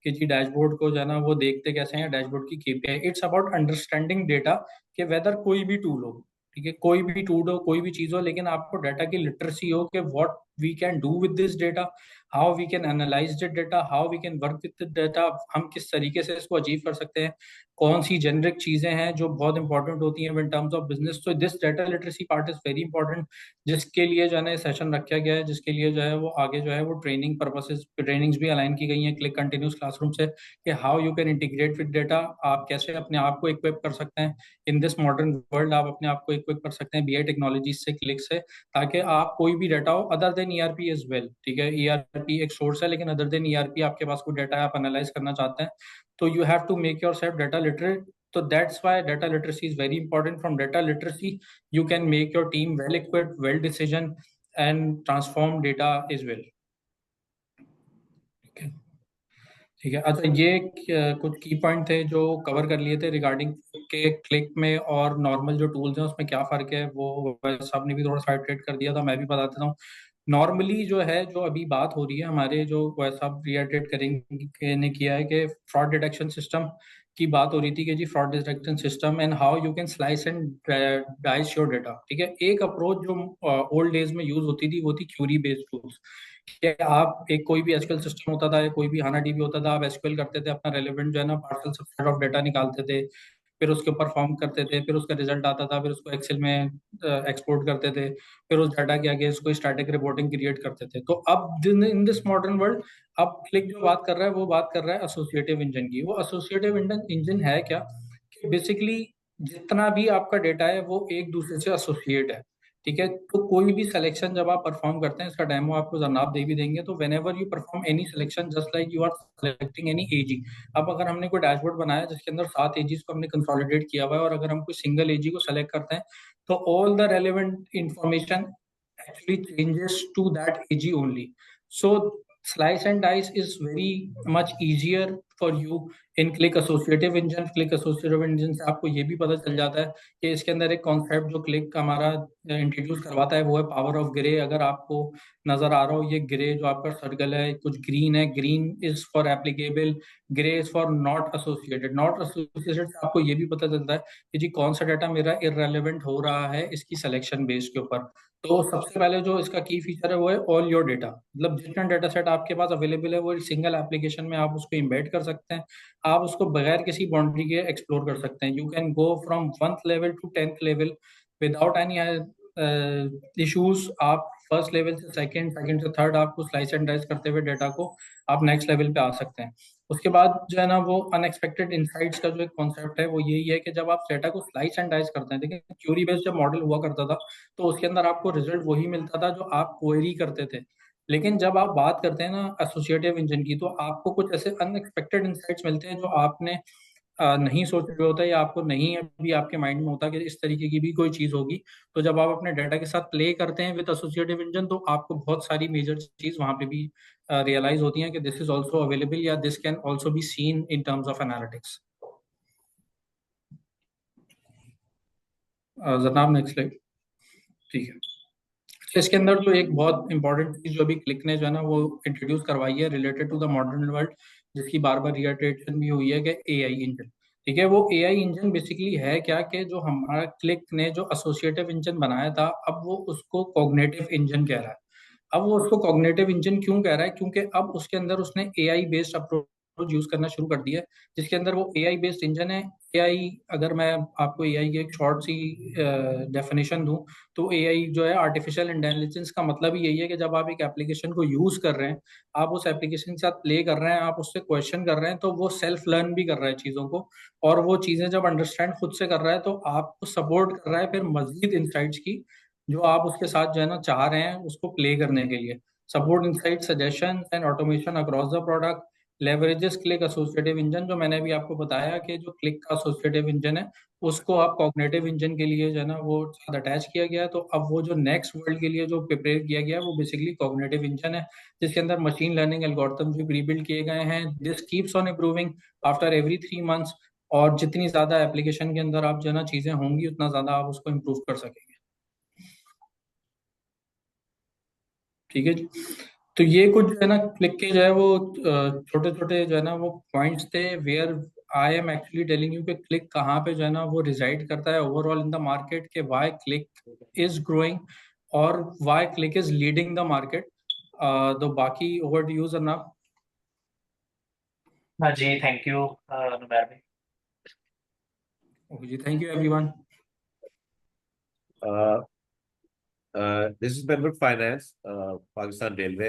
[SPEAKER 3] कि जी डैशबोर्ड को जो है ना वो देखते कैसे हैं, डैशबोर्ड की KPI. It's about understanding data कि वेदर कोई भी टूल हो, ठीक है, कोई भी टूल हो, कोई भी चीज़ हो, लेकिन आपको डाटा की लिटरेसी हो कि what we can do with this data, how we can analyse the data, how we can work with the data, हम किस तरीके से इसको अचीव कर सकते हैं, कौन सी जेनरिक चीज़ें हैं जो बहुत इंपॉर्टेंट होती हैं इन टर्म्स ऑफ बिजनेस। तो this data literacy part is very important, जिसके लिए जो है ना सेशन रखा गया है, जिसके लिए जो है वो आगे जो है वो ट्रेनिंग पर्पसेस ट्रेनिंग्स भी अलाइन की गई हैं क्लिक कंटिन्यूस क्लासरूम से, कि how you can integrate with data, आप कैसे अपने आप को इक्विप कर सकते हैं इन दिस मॉडर्न वर्ल्ड, आप अपने आप को इक्विप कर सकते हैं बीआई टेक्नोलॉजीज से, क्लिक से, ताकि आप कोई भी डाटा हो other than ERP as well, ठीक है, ईआरपी एक सोर्स है, लेकिन अदर देन ईआरपी आपके पास कोई डाटा आप एनालाइज करना चाहते हैं, तो you have to make yourself data literate. So that's why data literacy is very important. From data literacy, you can make your team well equipped, well decision, and transform data as well. Okay. ठीक है, अच्छा ये कुछ की point थे जो cover कर लिए थे रिगार्डिंग के क्लिक में और नॉर्मल जो टूल्स हैं उसमें क्या फ़र्क है, वो साहब ने भी थोड़ा सा हाइलाइट कर दिया था, मैं भी बता देता हूँ। नॉर्मली जो है, जो अभी बात हो रही है हमारे, जो वैसा रिएटेड करेंगे ने किया है कि फ्रॉड डिटेक्शन सिस्टम की बात हो रही थी कि जी fraud detection system and how you can slice and dice your data, ठीक है। एक अप्रोच जो ओल्ड डेज में यूज होती थी वो थी क्यूरी बेस्ड टूल्स, कि आप एक कोई भी एसक्यूएल सिस्टम होता था या कोई भी हाना डीबी होता था, आप एसक्यूएल करते थे, अपना रेलेवेंट जो है ना पार्सल सबसेट ऑफ डेटा निकालते थे, फिर उसके ऊपर फॉर्म करते थे, फिर उसका रिजल्ट आता था, फिर उसको एक्सेल में एक्सपोर्ट करते थे, फिर उस डाटा के आगे इसको स्टैटिक रिपोर्टिंग क्रिएट करते थे। तो अब इन दिस मॉडर्न वर्ल्ड, अब क्लिक जो बात कर रहा है वो बात कर रहा है एसोसिएटिव इंजन की। वो एसोसिएटिव इंजन है क्या, कि बेसिकली जितना भी आपका डेटा है वो एक दूसरे से एसोसिएट है, ठीक है। तो कोई भी सिलेक्शन जब आप परफॉर्म करते हैं, इसका डेमो आपको जनाब दे भी देंगे, तो whenever you perform any selection just like you are selecting any एजी। अब अगर हमने कोई डैशबोर्ड बनाया जिसके अंदर 7 एजीज को हमने कंसोलिडेट किया हुआ है, और अगर हम कोई सिंगल एजी को सेलेक्ट करते हैं, तो all the relevant information actually changes to that AG only. So slice and dice is very much easier for you in Click Associative Engine. Click Associative Engine से आपको ये भी पता चल जाता है कि इसके अंदर एक कॉन्सेप्ट जो क्लिक हमारा इंट्रोड्यूस करवाता है वो है पावर ऑफ ग्रे। अगर आपको नजर आ रहा हो ये ग्रे जो आपका सर्कल है, कुछ ग्रीन है, green is for applicable, grey is for not associated. Not associated से आपको ये भी पता चलता है कि जी कौन सा डाटा मेरा इररेलेवेंट हो रहा है इसकी सिलेक्शन बेस के ऊपर। तो सबसे पहले जो इसका की फीचर है वो है ऑल योर डेटा, मतलब जितना डेटा सेट आपके पास अवेलेबल है वो एक सिंगल एप्लीकेशन में आप उसको इम्बेड कर सकते हैं, आप उसको बगैर किसी बाउंड्री के एक्सप्लोर कर सकते हैं। You can go from 1th level to 10th level without any issues. आप फर्स्ट लेवल से सेकंड से थर्ड आपको स्लाइस एंड डाइस करते हुए डेटा को आप नेक्स्ट लेवल पे आ सकते हैं। उसके बाद जो है ना वो अनएक्सपेक्टेड इनसाइट्स का जो एक कॉन्सेप्ट है वो यही है कि जब आप डेटा को स्लाइस एंड डाइस करते हैं, देखिए क्यूरी बेस्ड जब मॉडल हुआ करता था तो उसके अंदर आपको रिजल्ट वही मिलता था जो आप क्वेरी करते थे, लेकिन जब आप बात करते हैं ना एसोसिएटिव इंजन की, तो आपको कुछ ऐसे अनएक्सपेक्टेड इनसाइट्स मिलते हैं जो आपने नहीं सोच रहे होता, या आपको नहीं अभी आपके माइंड में होता कि इस तरीके की भी कोई चीज होगी। तो जब आप अपने डाटा के साथ प्ले करते हैं विद एसोसिएटिव इंजन, तो आपको बहुत सारी मेजर चीज वहां पे भी रियलाइज होती हैं कि दिस इज ऑल्सो अवेलेबल, या this can also be seen in terms of analytics. जनाब नेक्स्ट स्लाइड, ठीक है। इसके अंदर जो एक बहुत इंपॉर्टेंट चीज जो अभी क्लिक ने जो है ना वो इंट्रोड्यूस करवाई है related to the modern world, जिसकी बार बार रिइटरेशन भी हुई है कि एआई इंजन। ठीक है, वो एआई इंजन बेसिकली है क्या कि जो हमारा क्लिक ने जो एसोसिएटिव इंजन बनाया था, अब वो उसको कॉग्निटिव इंजन कह रहा है। अब वो उसको कॉग्निटिव इंजन क्यों कह रहा है? क्योंकि अब उसके अंदर उसने एआई बेस्ड अप्रोच यूज करना शुरू कर दिया है, जिसके अंदर वो एआई बेस्ड इंजन है। एआई, अगर मैं आपको एआई की एक शॉर्ट सी डेफिनेशन दूं, तो एआई जो है आर्टिफिशियल इंटेलिजेंस का मतलब ही यही है कि जब आप एक एप्लीकेशन को यूज कर रहे हैं, आप उस एप्लीकेशन के साथ प्ले कर रहे हैं, आप उससे क्वेश्चन कर रहे हैं, तो वो सेल्फ लर्न भी कर रहा है चीज़ों को, और वो चीज़ें जब अंडरस्टैंड खुद से कर रहा है तो आपको सपोर्ट कर रहा है फिर मजीद इंसाइट्स की, जो आप उसके साथ जो है ना चाह रहे हैं उसको प्ले करने के लिए। Support insight suggestion and automation across the product leverages click associative engine, जो मैंने अभी आपको बताया कि जो क्लिक का एसोसिएटिव इंजन है उसको आप कॉग्निटिव इंजन के लिए जो है ना वो साथ अटैच किया गया है। तो अब वो जो नेक्स्ट वर्ल्ड के लिए जो प्रिपेयर किया गया है वो बेसिकली कॉग्निटिव इंजन है, जिसके अंदर मशीन लर्निंग एल्गोरिथम्स भी प्री-बिल्ड किए गए हैं। This keeps on improving after every 3 months, और जितनी ज्यादा एप्लीकेशन के अंदर आप जो है ना चीजें होंगी उतना ज्यादा आप उसको इम्प्रूव कर सकेंगे। ठीक है जी। तो ये कुछ जो है ना क्लिक के जो है वो छोटे छोटे जो है ना वो पॉइंट्स थे where I am actually telling you कि क्लिक कहाँ पे जो है ना वो रिजाइड करता है ओवरऑल इन द मार्केट, के व्हाई क्लिक इज ग्रोइंग और why Qlik is leading the market. तो बाकी ओवर टू यू जनाब।
[SPEAKER 1] हाँ जी, थैंक यू नुमैर भाई।
[SPEAKER 3] ओके जी, thank you everyone.
[SPEAKER 6] This is member finance Pakistan railway.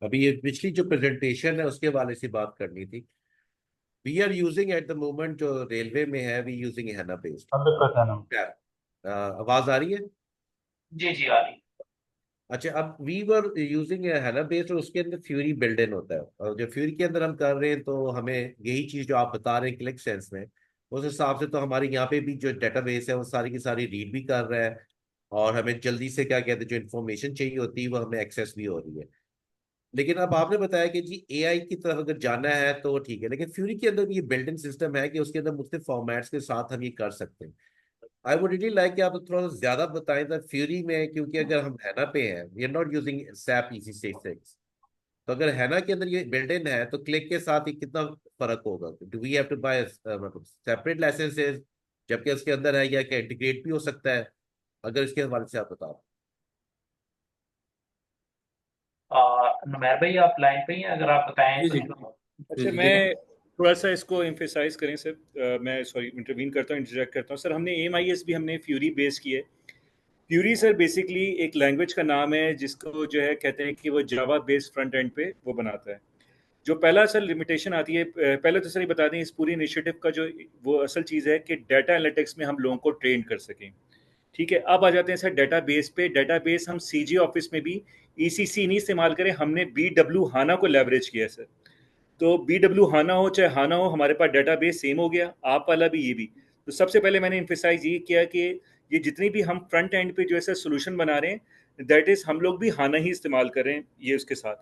[SPEAKER 6] अभी ये पिछली जो प्रेजेंटेशन है उसके वाले से बात करनी थी। We are using at the moment जो रेलवे में है, वी यूजिंग हैना बेस्ड। आवाज आ रही है?
[SPEAKER 1] जी जी, आ रही।
[SPEAKER 6] अच्छा, अब वी वर यूजिंग हैना बेस्ड और उसके अंदर फ्यूरी बिल्ड इन होता है, और जो फ्यूरी के अंदर हम कर रहे हैं तो हमें यही चीज जो आप बता रहे हैं क्लिक सेंस में, उस हिसाब से तो हमारे यहाँ पे भी जो डेटाबेस है वो सारी की सारी रीड भी कर रहा है, और हमें जल्दी से क्या कहते हैं जो इन्फॉर्मेशन चाहिए होती है वो हमें एक्सेस भी हो रही है। लेकिन अब आपने बताया कि जी एआई की तरफ अगर जाना है तो ठीक है, लेकिन फ्यूरी के अंदर भी ये बिल्ट इन सिस्टम है कि उसके अंदर मुख्तलिफ फॉर्मेट्स के साथ हम ये कर सकते हैं। आई वुड रियली लाइक कि आप थोड़ा सा ज्यादा बताएं था फ्यूरी में, क्योंकि अगर हम हैना पे हैं, we are not using SAP EC6, तो अगर हैना के अंदर ये बिल्ट इन है तो क्लिक के साथ ये कितना फर्क होगा? Do we have to buy मतलब सेपरेट लाइसेंसेज जबकि उसके अंदर है, या क्या इंटीग्रेट भी हो सकता है? अगर इसके हवाले से आप बताओ।
[SPEAKER 1] नुमैर भाई आप लाइन पे ही हैं, अगर आप बताएं
[SPEAKER 3] जी
[SPEAKER 1] तो
[SPEAKER 3] जी
[SPEAKER 1] थोड़ा।
[SPEAKER 2] अच्छा, मैं थोड़ा सा इसको एम्फेसाइज करें सर। मैं सॉरी इंटरवीन करता हूँ, इंटरजेक्ट करता हूँ सर। हमने AMIS भी हमने फ्यूरी बेस की है। फ्यूरी सर बेसिकली एक लैंग्वेज का नाम है जिसको जो है कहते हैं कि वो जावा बेस्ड फ्रंट एंड पे वो बनाता है। जो पहला सर लिमिटेशन आती है, पहले तो सर ये बता दें इस पूरी इनिशिएटिव का जो वो असल चीज़ है कि डाटा एनालिटिक्स में हम लोगों को ट्रेन कर सकें। ठीक है, अब आ जाते हैं सर डेटाबेस पे। डेटाबेस हम CG ऑफिस में भी ECC नहीं इस्तेमाल करें, हमने BW हाना को लेवरेज किया है सर। तो BW हाना हो चाहे हाना हो, हमारे पास डेटाबेस सेम हो गया, आप वाला भी ये भी। तो सबसे पहले मैंने इम्फेसाइज ये किया कि ये जितनी भी हम फ्रंट एंड पे जो है सोल्यूशन बना रहे हैं, दैट इज हम लोग भी हाना ही इस्तेमाल कर रहे हैं ये उसके साथ।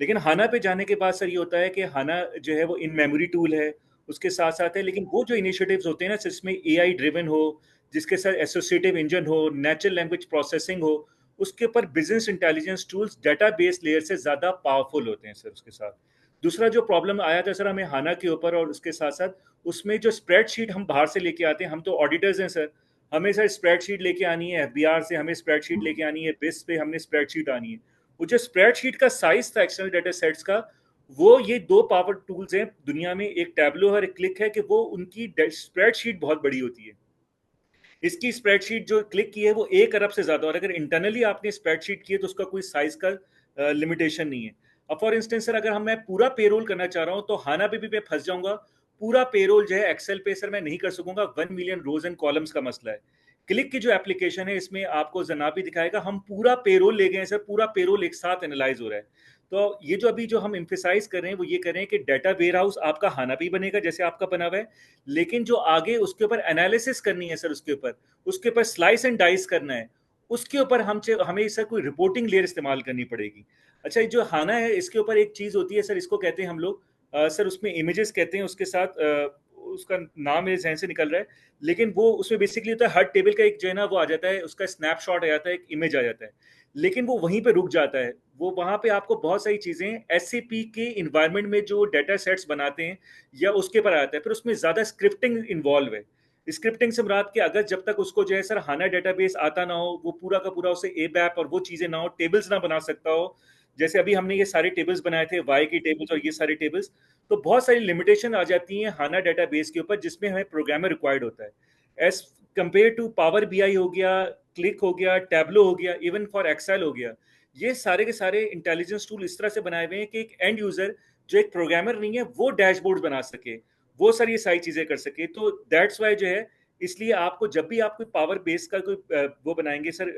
[SPEAKER 2] लेकिन हाना पे जाने के बाद सर ये होता है कि हाना जो है वो इन मेमोरी टूल है, उसके साथ साथ है, लेकिन वो जो इनिशिएटिव्स होते हैं ना जिसमें AI ड्रिवन हो, जिसके साथ एसोसिएटिव इंजन हो, नेचुरल लैंग्वेज प्रोसेसिंग हो, उसके ऊपर business intelligence tools database layer से ज़्यादा पावरफुल होते हैं सर उसके साथ। दूसरा जो प्रॉब्लम आया था सर हमें हाना के ऊपर, और उसके साथ साथ उसमें जो स्प्रेडशीट हम बाहर से लेके आते हैं, हम तो ऑडिटर्स हैं सर, हमें सर स्प्रेडशीट लेके आनी है, FBR से हमें स्प्रेडशीट लेके आनी है, बिस पे हमने स्प्रेडशीट आनी है। वो जो स्प्रेडशीट का साइज था एक्सटर्नल डेटा सेट्स का, वो ये दो पावर टूल्स हैं दुनिया में, एक टैबलो और एक क्लिक है, कि वो उनकी स्प्रेडशीट बहुत बड़ी होती है। इसकी स्प्रेडशीट जो क्लिक की है वो 1 अरब से ज्यादा, और अगर इंटरनली आपने स्प्रेडशीट की है तो उसका कोई साइज का लिमिटेशन नहीं है। अब फॉर इंस्टेंस सर अगर मैं पूरा पेरोल करना चाह रहा हूँ तो हाना पे भी मैं फंस जाऊंगा। पूरा पेरोल जो है एक्सेल पे सर मैं नहीं कर सकूंगा, 1 मिलियन रोज एंड कॉलम्स का मसला है। क्लिक की जो एप्लीकेशन है इसमें आपको जनाब भी दिखाएगा, हम पूरा पेरोल ले गए हैं सर, पूरा पेरोल एक साथ एनालाइज हो रहा है। तो ये जो अभी जो हम इम्फेसाइज कर रहे हैं वो ये कर रहे हैं कि डाटा वेयर हाउस आपका हाना भी बनेगा जैसे आपका बना हुआ है, लेकिन जो आगे उसके ऊपर एनालिसिस करनी है सर, उसके ऊपर स्लाइस एंड डाइस करना है, उसके ऊपर हमें सर कोई रिपोर्टिंग लेयर इस्तेमाल करनी पड़ेगी। अच्छा, ये जो हाना है इसके ऊपर एक चीज होती है सर, इसको कहते हैं हम लोग सर उसमें इमेजेस कहते हैं, उसके साथ उसका नाम मेरे जहन से निकल रहा है, लेकिन वो उसमें बेसिकली होता है हर टेबल का एक जो है ना वो आ जाता है, उसका स्नैपशॉट आ जाता है, एक इमेज आ जाता है, लेकिन वो वहीं पे रुक जाता है। वो वहाँ पे आपको बहुत सारी चीज़ें एसएपी के इन्वायरमेंट में जो डाटा सेट्स बनाते हैं या उसके पर आता है, फिर उसमें ज़्यादा स्क्रिप्टिंग इन्वॉल्व है। स्क्रिप्टिंग से मुराद कि अगर जब तक उसको जो है सर हाना डेटाबेस आता ना हो, वो पूरा का पूरा उसे एबैप और वो चीज़ें ना हो, टेबल्स ना बना सकता हो, जैसे अभी हमने ये सारे टेबल्स बनाए थे, वाई की टेबल्स और ये सारे टेबल्स, तो बहुत सारी लिमिटेशन आ जाती हैं हाना डेटाबेस के ऊपर, जिसमें हमें प्रोग्रामर रिक्वायर्ड होता है। As compare to power BI हो गया, क्लिक हो गया, टैबलो हो गया, इवन फॉर एक्सेल हो गया, ये सारे के सारे इंटेलिजेंस टूल इस तरह से बनाए हुए हैं कि एक एंड यूजर जो एक प्रोग्रामर नहीं है वो डैशबोर्ड बना सके, वो सर ये सारी चीजें कर सके। तो दैट्स वाई जो है, इसलिए आपको जब भी आप कोई पावर बेस का कोई वो बनाएंगे सर,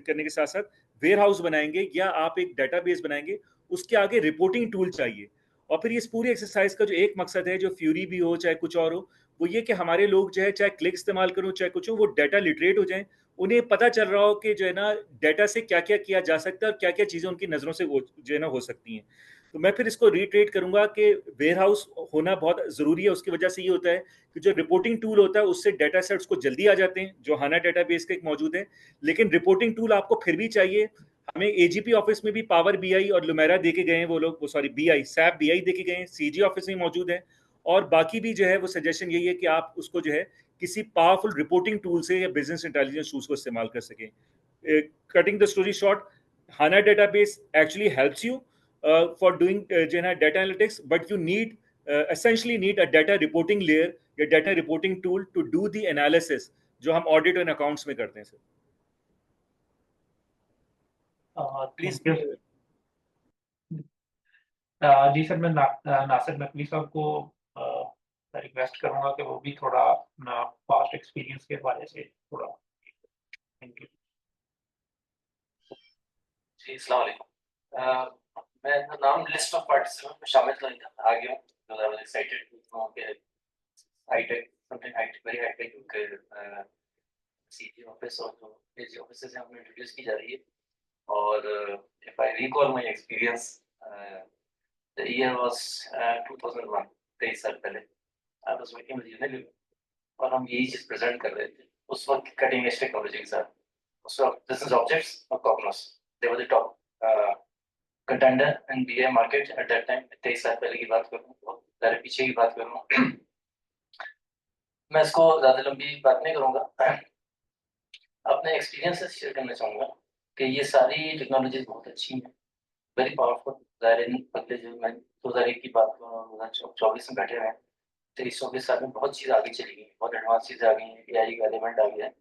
[SPEAKER 2] करने के साथ साथ वेयर हाउस बनाएंगे या आप एक डेटाबेस बनाएंगे, उसके आगे रिपोर्टिंग टूल चाहिए। और फिर इस पूरी एक्सरसाइज का जो एक मकसद है, जो फ्यूरी भी हो चाहे कुछ और हो, वो ये कि हमारे लोग जो है चाहे क्लिक इस्तेमाल करो चाहे कुछ हो, वो डाटा लिटरेट हो जाएं, उन्हें पता चल रहा हो कि जो है ना डाटा से क्या क्या किया जा सकता है और क्या क्या चीज़ें उनकी नज़रों से जो है ना हो सकती हैं। तो मैं फिर इसको रिट्रेट करूंगा कि वेयर हाउस होना बहुत ज़रूरी है। उसकी वजह से ये होता है कि जो रिपोर्टिंग टूल होता है उससे डाटा सेट्स को जल्दी आ जाते हैं, जो हाना डेटाबेस का एक मौजूद है, लेकिन रिपोर्टिंग टूल आपको फिर भी चाहिए। हमें एजीपी ऑफिस में भी पावर बीआई और लुमेरा दे के गए हैं वो लोग, वो सॉरी बीआई सैप बीआई दे के गए हैं, सीजी ऑफिस में मौजूद है। और बाकी भी जो है वो सजेशन यही है कि आप उसको जो है किसी पावरफुल रिपोर्टिंग टूल से या बिजनेस इंटेलिजेंस टूल्स को इस्तेमाल कर सकें। Cutting the story short, HANA database actually helps you for doing data analytics, but you need essentially need a data reporting layer, a data reporting tool to do the analysis जो हम audit and accounts में करते हैं sir. Please
[SPEAKER 1] ji sir, मैं नासिर नकवी साहब को request करूंगा कि वो भी थोड़ा अपना पास्ट एक्सपीरियंस के हवाले से थोड़ा। थैंक यू
[SPEAKER 7] जी, अस्सलाम वालेकुम। मैं नाम लिस्ट ऑफ पार्टिसिपेंट में शामिल तो नहीं था, आ गया because I was excited to know कि hi-tech, something hi-tech, very hi-tech CG office और जो एजी ऑफिस से हमें इंट्रोड्यूस की जा रही है। और if I recall my experience, the year was 2001, 23 साल पहले। I was working with Unilever और हम यही चीज़ प्रेजेंट कर रहे थे उस वक्त कटिंग एज टेक्नोलॉजी के साथ। उस वक्त बिजनेस ऑब्जेक्ट्स और कॉग्नोस, they were the top contender in BA market at that time। 23 साल पहले की बात करूँ और ज़रा पीछे की बात करूँ, मैं इसको ज़्यादा लंबी बात नहीं करूँगा, अपने एक्सपीरियंस शेयर करना चाहूँगा कि ये सारी टेक्नोलॉजीज बहुत अच्छी हैं, वेरी पावरफुल। अगले जो मैं 2001 की बात करूँ, 2024 में बैठे हुए हैं, 23-24 साल में बहुत चीज़ आगे चली गई, बहुत एडवांस चीज़ें आ गई हैं, AI का एलिमेंट आ गया है।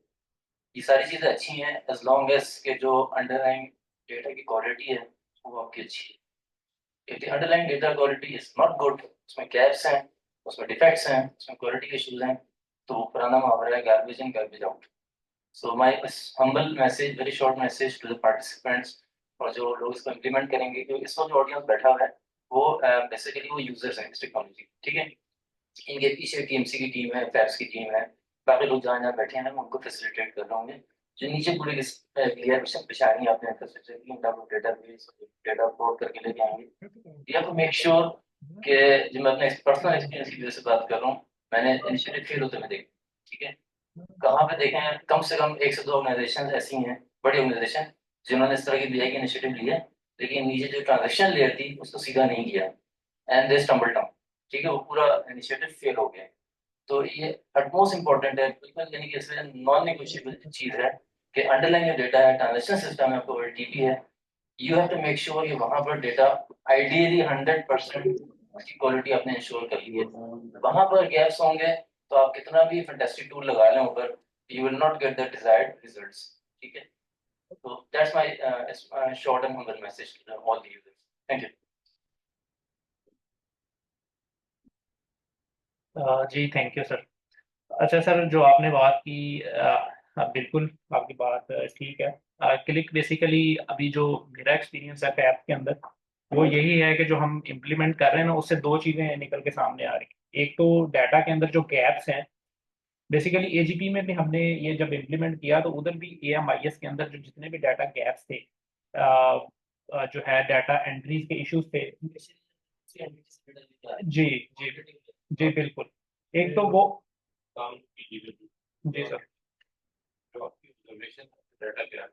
[SPEAKER 7] ये सारी चीज़ें अच्छी हैं एज लॉन्ग एज के जो अंडरलाइंग डेटा की क्वालिटी है वो आपकी अच्छी है। If the underlying data quality is not good, उसमें gaps हैं, उसमें defects हैं, उसमें quality issues हैं, तो वो पुराना मुहावरा है garbage in garbage out। So my humble message, very short message to the participants और जो लोग इसको implement करेंगे, जो इस वक्त जो audience बैठा हुआ है वो basically वो users हैं इस technology, ठीक है। इनके पीछे TMC की टीम है, फैब्स की टीम है, बाकी लोग जहाँ बैठे हैं मैं उनको फैसिलिटेट कर रहा हूँ। जो नीचे पूरे क्लियर परेशानी आपने डेटाबेस डेटा पोर्ट करके लेके आएंगे, you have to make sure कि जो मैं अपने पर्सनल एक्सपीरियंस की वजह से बात कर रहा हूँ, मैंने इनिशिएटिव फेल होते हुए देखे, ठीक है। कहाँ पे देखे हैं, कम से कम 1 से 2 ऑर्गेनाइजेशन ऐसी हैं, बड़ी ऑर्गेनाइजेशन, जिन्होंने इस तरह की बीआई की इनिशिएटिव लिया, लेकिन नीचे जो ट्रांजेक्शन लेयर थी उसको सीधा नहीं किया एंड दे स्टम्बल डाउन, ठीक है, वो पूरा इनिशिएटिव फेल हो गया। तो ये अटमोस्ट इंपॉर्टेंट है, बिल्कुल यानी कि इसमें नॉन नेगोशिएबल चीज़ है कि अंडरलाइन डेटा है, ट्रांजेक्शन सिस्टम है, आपको OLTP है, you have to make sure कि वहाँ पर डेटा आइडियली 100% की क्वालिटी आपने इंश्योर कर ली है। वहाँ पर गैप्स होंगे तो आप कितना भी फैंटास्टिक टूल लगा लें ऊपर, you will not get the desired results, ठीक है। तो that's my short and humble message to all the users. Thank you.
[SPEAKER 1] जी, थैंक यू सर। अच्छा सर, जो आपने बात की, बिल्कुल आपकी बात ठीक है। क्लिक बेसिकली अभी जो मेरा एक्सपीरियंस है फैब के अंदर, वो यही है कि जो हम इम्प्लीमेंट कर रहे हैं ना, उससे दो चीज़ें निकल के सामने आ रही हैं। एक तो डाटा के अंदर जो गैप्स हैं, बेसिकली एजीपी में भी हमने ये जब इम्प्लीमेंट किया तो उधर भी AMIS के अंदर जो जितने भी डाटा गैप्स थे, जो है डाटा एंट्रीज के इश्यूज थे। जी जी जी, बिल्कुल। एक तो वो
[SPEAKER 5] काम कीजिए
[SPEAKER 1] जी सर,
[SPEAKER 5] जो आपकी ऑब्जर्वेशन डाटा क्या है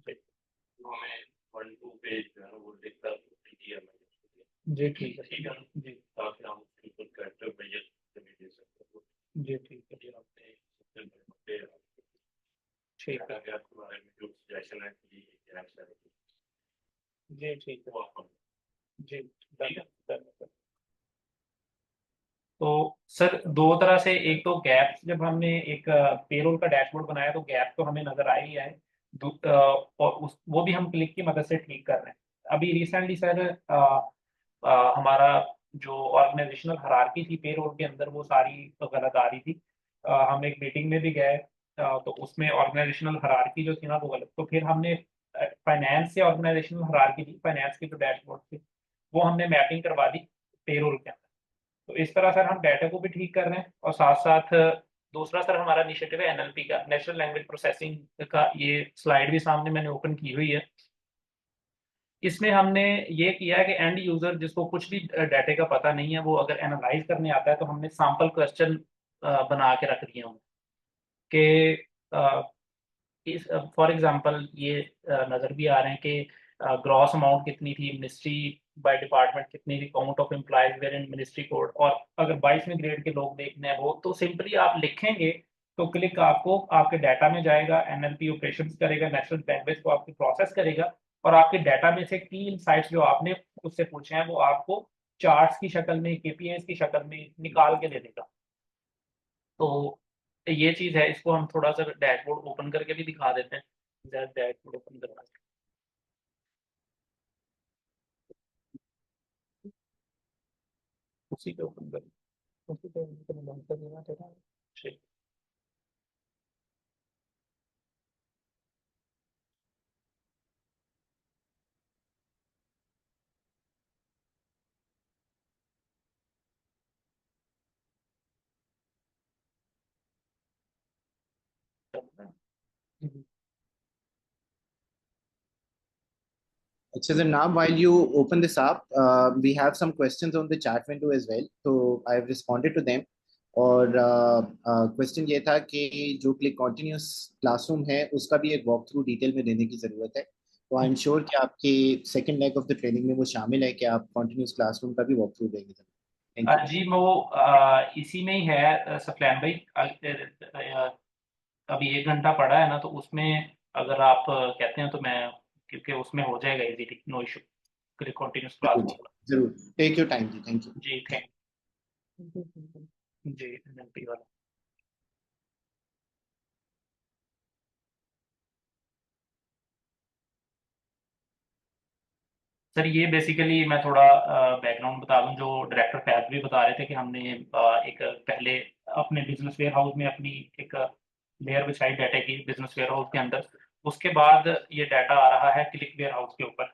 [SPEAKER 5] तो हमें 1-2 पेज जो है वो लिखकर दीजिए हमें।
[SPEAKER 1] जी ठीक है
[SPEAKER 5] ठीक है ना?
[SPEAKER 1] जी
[SPEAKER 5] ताकि हम बिल्कुल करेक्टर मेजर दे सकते हो।
[SPEAKER 1] जी ठीक है
[SPEAKER 5] ये आपने सबसे बड़े
[SPEAKER 1] ठीक है
[SPEAKER 5] डाटा के बारे में जो सजेशन है कि ये गैप्स है
[SPEAKER 1] जी ठीक है
[SPEAKER 5] वो आपको
[SPEAKER 1] जी डन। तो सर दो तरह से, एक तो गैप, जब हमने एक पेरोल का डैशबोर्ड बनाया तो गैप तो हमें नजर आ ही है, और वो भी हम क्लिक की मदद से ठीक कर रहे हैं। अभी रिसेंटली सर हमारा जो ऑर्गेनाइजेशनल हायरार्की थी पेरोल के अंदर वो सारी तो गलत आ रही थी। हम एक मीटिंग में भी गए, तो उसमें ऑर्गेनाइजेशनल हायरार्की जो थी ना वो गलत, तो फिर हमने फाइनेंस से ऑर्गेनाइजेशनल हायरार्की थी, फाइनेंस की जो डैशबोर्ड थी वो हमने मैपिंग करवा दी पेरोल के अंदर। तो इस तरह सर हम डाटा को भी ठीक कर रहे हैं, और साथ साथ दूसरा सर हमारा इनिशिएटिव है एनएलपी का, नेचुरल लैंग्वेज प्रोसेसिंग का। ये स्लाइड भी सामने मैंने ओपन की हुई है। इसमें हमने ये किया है कि एंड यूजर जिसको कुछ भी डाटे का पता नहीं है, वो अगर एनालाइज करने आता है तो हमने सैंपल क्वेश्चन बना के रख दिए होंगे कि इस फॉर एग्जांपल ये नज़र भी आ रहे हैं कि ग्रॉस अमाउंट कितनी थी, मिनिस्ट्री बाय डिपार्टमेंट कितनी थी, count of employees where in ministry code, और अगर 22वें ग्रेड के लोग देखने हैं वो, तो सिंपली आप लिखेंगे तो क्लिक आपको आपके डाटा में जाएगा, एनएलपी ऑपरेशंस करेगा, नेचुरल लैंग्वेज को आपकी प्रोसेस करेगा, और आपके डाटा में से की इनसाइट्स जो आपने उससे पूछे हैं वो आपको चार्ट्स की शक्ल में, केपीआईज की शक्ल में निकाल के दे देगा। तो ये चीज है, इसको हम थोड़ा सा डैशबोर्ड ओपन करके भी दिखा देते हैं। डैशबोर्ड ओपन करना है। उसी पे ओपन कर, उसी पे बंद कर देना तेरा। ठीक।
[SPEAKER 4] So now while you open this up, we have some questions on the chat window as well. So I've responded to them. और क्वेश्चन ये था कि जो क्लिक कॉन्टिन्यूस क्लासरूम है उसका भी एक वॉक थ्रू डिटेल में देने की ज़रूरत है। तो आई एम श्योर कि आपके second leg of the training में वो शामिल है कि आप कॉन्टिन्यूस क्लासरूम का भी वॉक थ्रू देंगे। Thank you.
[SPEAKER 1] जी वो इसी में ही है सफलैन भाई। अभी 1 घंटा पड़ा है ना, तो उसमें अगर आप कहते हैं तो मैं, क्योंकि उसमें हो जाएगा easily, no issue, Qlik continuous class.
[SPEAKER 4] जरूर टेक योर टाइम जी। थैंक यू
[SPEAKER 1] जी थैंक जी एनएलपी वाला। सर ये बेसिकली मैं थोड़ा बैकग्राउंड बता दूं, जो डायरेक्टर फैज भी बता रहे थे कि हमने एक पहले अपने बिजनेस वेयर हाउस में अपनी एक लेयर बिछाई डाटा की बिजनेस वेयर हाउस के अंदर। उसके बाद ये डाटा आ रहा है क्लिक वेयर हाउस के ऊपर,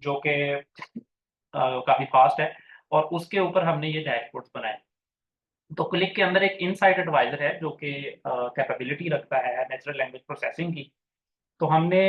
[SPEAKER 1] जो कि काफ़ी फास्ट है, और उसके ऊपर हमने ये डैशबोर्ड्स बनाए। तो क्लिक के अंदर एक इनसाइट एडवाइजर है जो कि कैपेबिलिटी रखता है नेचुरल लैंग्वेज प्रोसेसिंग की। तो हमने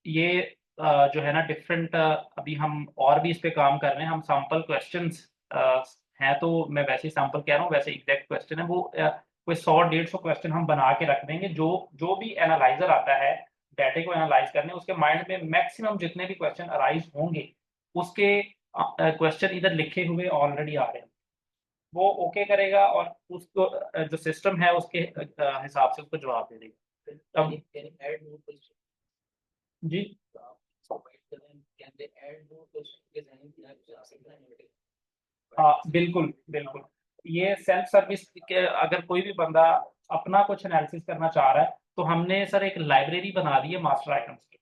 [SPEAKER 1] ये जो है ना डिफरेंट, अभी हम और भी इस पे काम कर रहे हैं। हम सैंपल क्वेश्चंस हैं, तो मैं वैसे ही सैंपल कह रहा हूँ, वैसे एग्जैक्ट क्वेश्चन है वो, कोई 100-150 क्वेश्चन हम बना के रख देंगे। जो जो भी एनालाइजर आता है डाटे को एनालाइज करने, उसके माइंड में मैक्सिमम जितने भी क्वेश्चन अराइज होंगे उसके क्वेश्चन इधर लिखे हुए ऑलरेडी आ रहे हैं, वो ओके करेगा और उसको जो सिस्टम है उसके हिसाब से उसको जवाब दे देगा। अब जी हाँ बिल्कुल बिल्कुल, ये सेल्फ सर्विस के अगर कोई भी बंदा अपना कुछ एनालिसिस करना चाह रहा है तो हमने सर एक लाइब्रेरी बना दी है मास्टर आइटम्स की।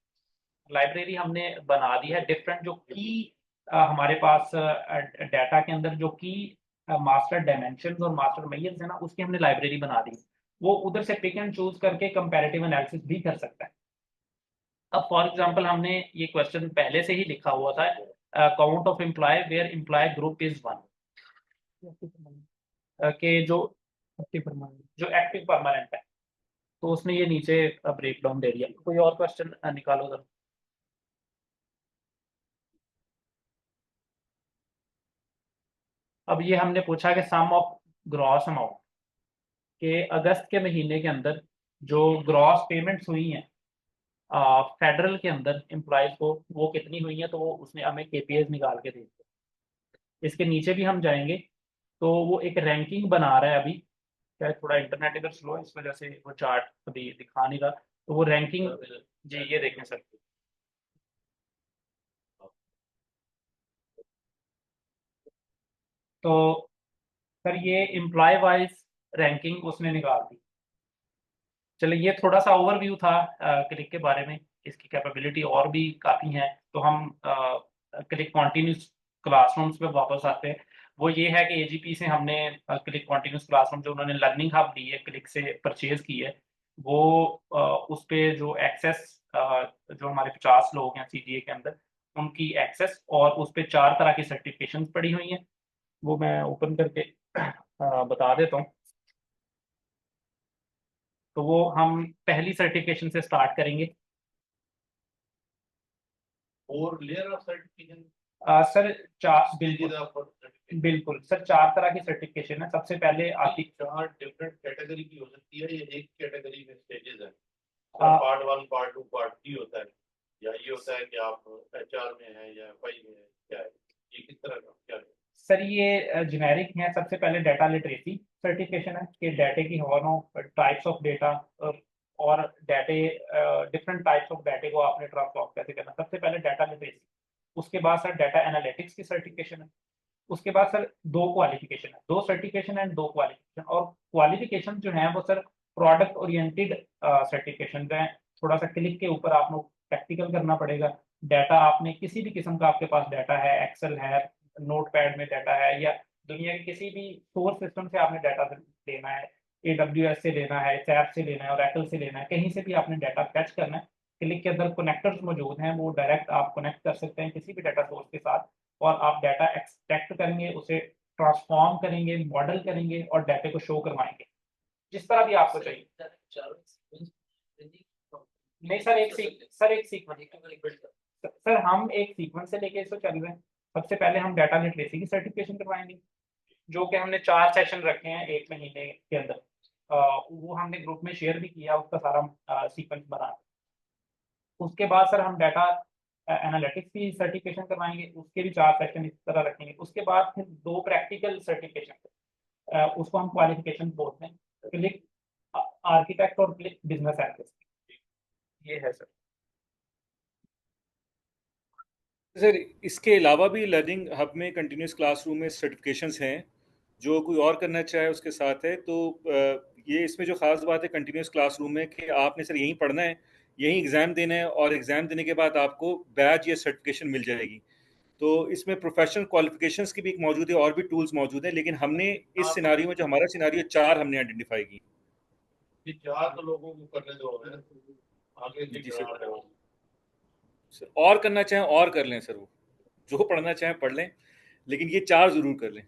[SPEAKER 1] लाइब्रेरी हमने बना दी है डिफरेंट, जो की हमारे पास डाटा के अंदर जो की मास्टर डायमेंशन और मास्टर मेजर्स है ना, उसकी हमने लाइब्रेरी बना दी। वो उधर से पिक एंड चूज करके कंपैरेटिव एनालिसिस भी कर सकता है। अब फॉर एग्जांपल हमने ये क्वेश्चन पहले से ही लिखा हुआ था, count of employee where employee group is 1, के जो एक्टिव परमानेंट है, तो उसने ये नीचे ब्रेक डाउन दे दिया। कोई और क्वेश्चन निकालो सर। अब ये हमने पूछा कि सम ऑफ ग्रॉस अमाउंट के अगस्त के महीने के अंदर जो ग्रॉस पेमेंट्स हुई हैं फेडरल के अंदर एम्प्लॉयज को, वो कितनी हुई हैं, तो वो उसने हमें केपीएस निकाल के दे दिए। इसके नीचे भी हम जाएंगे तो वो एक रैंकिंग बना रहा है अभी, शायद थोड़ा इंटरनेट इधर स्लो है इस वजह से वो चार्ट अभी दिखा नहीं रहा, तो वो रैंकिंग जी ये देखें सर। तो सर ये एम्प्लॉय वाइज रैंकिंग उसने निकाल दी। चलिए ये थोड़ा सा ओवरव्यू था क्लिक के बारे में, इसकी कैपेबिलिटी और भी काफ़ी हैं। तो हम क्लिक कॉन्टिन्यूस क्लासरूम्स पे वापस आते हैं। वो ये है कि एजीपी से हमने क्लिक कॉन्टिन्यूस क्लासरूम जो उन्होंने लर्निंग हब दी है क्लिक से परचेज की है, वो उस पे जो एक्सेस जो हमारे 50 लोग हैं सीजीए के अंदर, उनकी एक्सेस और उस पे 4 तरह की सर्टिफिकेशन पड़ी हुई हैं, वो मैं ओपन करके बता देता हूँ। तो वो हम पहली सर्टिफिकेशन से स्टार्ट करेंगे।
[SPEAKER 7] और लेयर ऑफ सर्टिफिकेशन
[SPEAKER 1] सर बिल्कुल सर 4 तरह की सर्टिफिकेशन है। सबसे पहले आपकी
[SPEAKER 7] 4 डिफरेंट कैटेगरी की हो सकती है, ये एक कैटेगरी में स्टेजेस है।
[SPEAKER 1] आ,
[SPEAKER 7] पार्ट 1, पार्ट 2, पार्ट 3 होता है, या ये होता है कि आप एचआर में हैं या एफआई में है, क्या है ये, किस तरह का क्या है?
[SPEAKER 1] सर ये जेनेरिक है। सबसे पहले डाटा लिटरेसी सर्टिफिकेशन है कि डाटे की होनो टाइप्स ऑफ डेटा और डाटे डिफरेंट टाइप्स ऑफ डाटे को आपने ट्रांसफॉर्म कैसे करना, सबसे पहले डाटा लिटरेसी। उसके बाद सर डाटा एनालिटिक्स की सर्टिफिकेशन है। उसके बाद सर 2 क्वालिफिकेशन है, 2 सर्टिफिकेशन एंड 2 क्वालिफिकेशन। और क्वालिफिकेशन जो है वो सर प्रोडक्ट ओरिएंटेड सर्टिफिकेशन है। थोड़ा सा क्लिक के ऊपर आपको प्रैक्टिकल करना पड़ेगा। डाटा आपने किसी भी किस्म का आपके पास डाटा है, एक्सेल है, नोटपैड में डाटा है, या दुनिया के किसी भी सोर्स सिस्टम से आपने डाटा लेना है, AWS से लेना है, सैप से लेना है, और से लेना है, कहीं से भी आपने डाटा फैच करना है। क्लिक के अंदर कनेक्टर्स मौजूद हैं, वो डायरेक्ट आप कनेक्ट कर सकते हैं किसी भी डाटा सोर्स के साथ, और आप डाटा एक्सट्रैक्ट करेंगे, उसे ट्रांसफॉर्म करेंगे, मॉडल करेंगे और डाटे को शो करवाएंगे जिस तरह भी आपको चाहिए। नहीं सर एक सीक्वेंस सर हम एक सीक्वेंस से लेके इसको चल रहे हैं। सबसे पहले हम डाटा लिटरेसी की सर्टिफिकेशन करवाएंगे, जो कि हमने 4 सेशन रखे हैं 1 महीने के अंदर। वो हमने ग्रुप में शेयर भी किया, उसका सारा सीक्वेंस बना। उसके बाद सर हम डाटा एनालिटिक्स की सर्टिफिकेशन करवाएंगे, उसके भी 4 सेशन इस तरह रखेंगे। उसके बाद फिर 2 प्रैक्टिकल सर्टिफिकेशन, उसको हम क्वालिफिकेशन बोलते हैं, क्लिक आर्किटेक्ट और क्लिक बिजनेस एनालिस्ट। ये है सर।
[SPEAKER 2] सर इसके अलावा भी लर्निंग हब में कंटिन्यूस क्लासरूम में सर्टिफिकेशंस हैं, जो कोई और करना चाहे उसके साथ है। तो ये इसमें जो ख़ास बात है कंटिन्यूस क्लासरूम में कि आपने सर यहीं पढ़ना है, यहीं एग्ज़ाम देना है, और एग्ज़ाम देने के बाद आपको बैच या सर्टिफिकेशन मिल जाएगी। तो इसमें प्रोफेशनल क्वालिफिकेशंस की भी एक मौजूद है और भी टूल्स मौजूद हैं, लेकिन हमने इस सिनारियो में जो हमारा सिनारियो 4 हमने आइडेंटिफाई की।
[SPEAKER 7] ये 4 तो लोगों को करने दो, आगे
[SPEAKER 2] जी सर, और करना चाहें और कर लें सर, वो जो पढ़ना चाहें पढ़ लें, लेकिन ये 4 ज़रूर कर लें।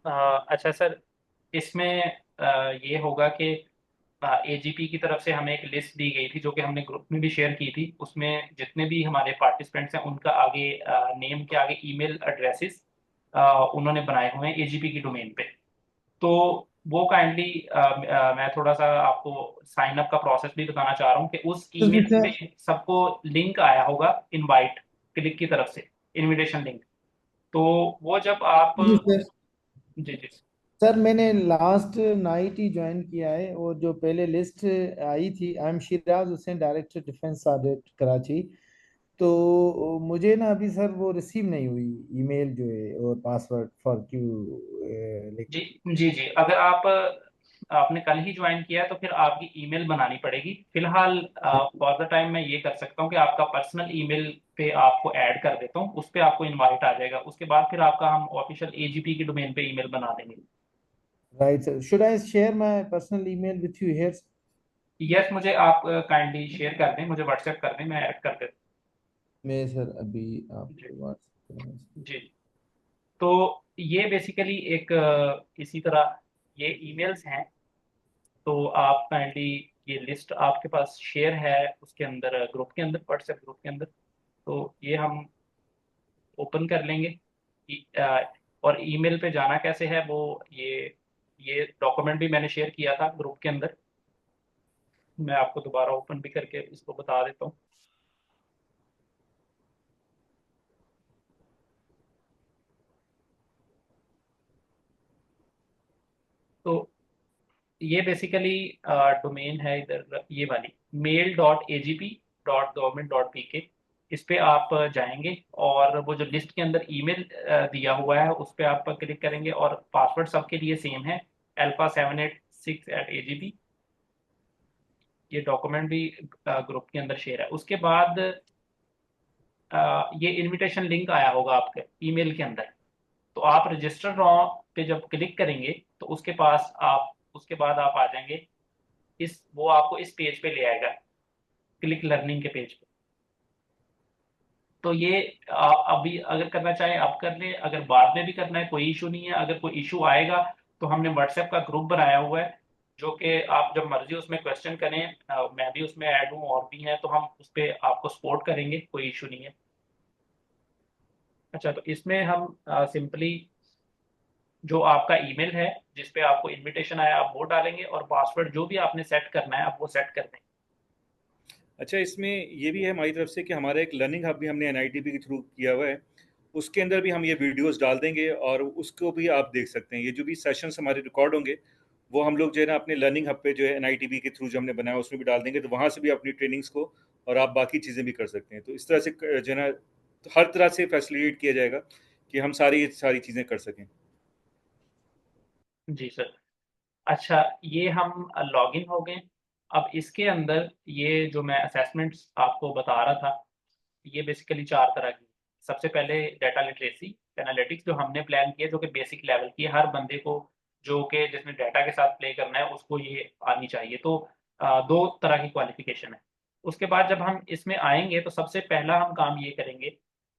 [SPEAKER 1] अच्छा सर, इसमें ये होगा कि एजीपी की तरफ से हमें एक लिस्ट दी गई थी जो कि हमने ग्रुप में भी शेयर की थी। उसमें जितने भी हमारे पार्टिसिपेंट्स हैं उनका आगे नेम के आगे ईमेल एड्रेसेस उन्होंने बनाए हुए हैं एजीपी की डोमेन पे। तो वो काइंडली मैं थोड़ा सा आपको साइन अप का प्रोसेस भी बताना चाह रहा हूँ कि उस ईमेल पे सबको लिंक आया होगा इनवाइट क्लिक की तरफ से, इनविटेशन लिंक। तो वो जब आप जी जी
[SPEAKER 8] सर मैंने लास्ट नाइट ही ज्वाइन किया है, और जो पहले लिस्ट आई थी, I am Siraj Hussain, director defence audit Karachi. तो मुझे ना अभी सर वो रिसीव नहीं हुई ईमेल जो है, और पासवर्ड फॉर क्यू
[SPEAKER 1] जी जी जी। अगर आपने कल ही ज्वाइन किया है तो फिर आपकी ईमेल बनानी पड़ेगी। फिलहाल फॉर द टाइम मैं ये कर सकता हूँ कि आपका पर्सनल ईमेल पे आपको ऐड कर देता हूँ, उस पे आपको इनवाइट आ जाएगा। उसके बाद फिर आपका हम ऑफिशियल एजीपी की डोमेन पे ईमेल बना देंगे।
[SPEAKER 8] Right sir, should I share my personal email with you here?
[SPEAKER 1] Yes, मुझे आप काइंडली शेयर कर दें, मुझे व्हाट्सएप कर दें, मैं ऐड कर देता
[SPEAKER 8] मैं सर अभी
[SPEAKER 1] हूँ। जी
[SPEAKER 8] आपको व्हाट्सएप।
[SPEAKER 1] जी। तो ये बेसिकली एक इसी तरह ये ईमेल्स हैं। तो आप काइंडली ये लिस्ट आपके पास शेयर है उसके अंदर, ग्रुप के अंदर, व्हाट्सएप ग्रुप के अंदर। तो ये हम ओपन कर लेंगे। और ईमेल पे जाना कैसे है वो, ये डॉक्यूमेंट भी मैंने शेयर किया था ग्रुप के अंदर। मैं आपको दोबारा ओपन भी करके इसको बता देता हूँ। तो ये बेसिकली डोमेन है इधर, ये वाली mail.agp.government.pk। इस पे आप जाएंगे और वो जो लिस्ट के अंदर ईमेल दिया हुआ है उस पे आप क्लिक करेंगे, और पासवर्ड सबके लिए सेम है, alpha786@agp। ये डॉक्यूमेंट भी ग्रुप के अंदर शेयर है। उसके बाद ये इनविटेशन लिंक आया होगा आपके ईमेल के अंदर, तो आप रजिस्टर नाउ पे जब क्लिक करेंगे तो उसके बाद आप आ जाएंगे, वो आपको इस पेज पे ले आएगा, क्लिक लर्निंग के पेज पे। तो ये अभी अगर करना चाहें आप कर लें, अगर बाद में भी करना है कोई इशू नहीं है। अगर कोई इशू आएगा तो हमने व्हाट्सएप का ग्रुप बनाया हुआ है, जो कि आप जब मर्जी उसमें क्वेश्चन करें, मैं भी उसमें ऐड हूँ और भी हैं, तो हम उस पर आपको सपोर्ट करेंगे, कोई इशू नहीं है। अच्छा, तो इसमें हम सिंपली जो आपका ईमेल है जिस पे आपको इनविटेशन आया आप वो डालेंगे, और पासवर्ड जो भी आपने सेट करना है आप वो सेट कर देंगे।
[SPEAKER 2] अच्छा, इसमें ये भी है हमारी तरफ से कि हमारा एक लर्निंग हब भी हमने एनआईटीपी के थ्रू किया हुआ है, उसके अंदर भी हम ये वीडियोस डाल देंगे और उसको भी आप देख सकते हैं। ये जो भी सेशंस हमारे रिकॉर्ड होंगे वो हम लोग जो है ना अपने लर्निंग हब पे जो है एनआईटीपी के थ्रू जो हमने बनाया उसमें भी डाल देंगे, तो वहाँ से भी अपनी ट्रेनिंग्स को और आप बाकी चीज़ें भी कर सकते हैं। तो इस तरह से जो है ना हर तरह से फैसिलिटेट किया जाएगा कि हम सारी चीज़ें कर सकें।
[SPEAKER 1] जी सर। अच्छा, ये हम लॉगिन हो गए। अब इसके अंदर ये जो मैं असेसमेंट्स आपको बता रहा था, ये बेसिकली 4 तरह की। सबसे पहले डाटा लिटरेसी एनालिटिक्स जो हमने प्लान किया, जो कि बेसिक लेवल की है, हर बंदे को जो कि जिसने डाटा के साथ प्ले करना है उसको ये आनी चाहिए। तो 2 तरह की क्वालिफिकेशन है। उसके बाद जब हम इसमें आएंगे तो सबसे पहला हम काम ये करेंगे,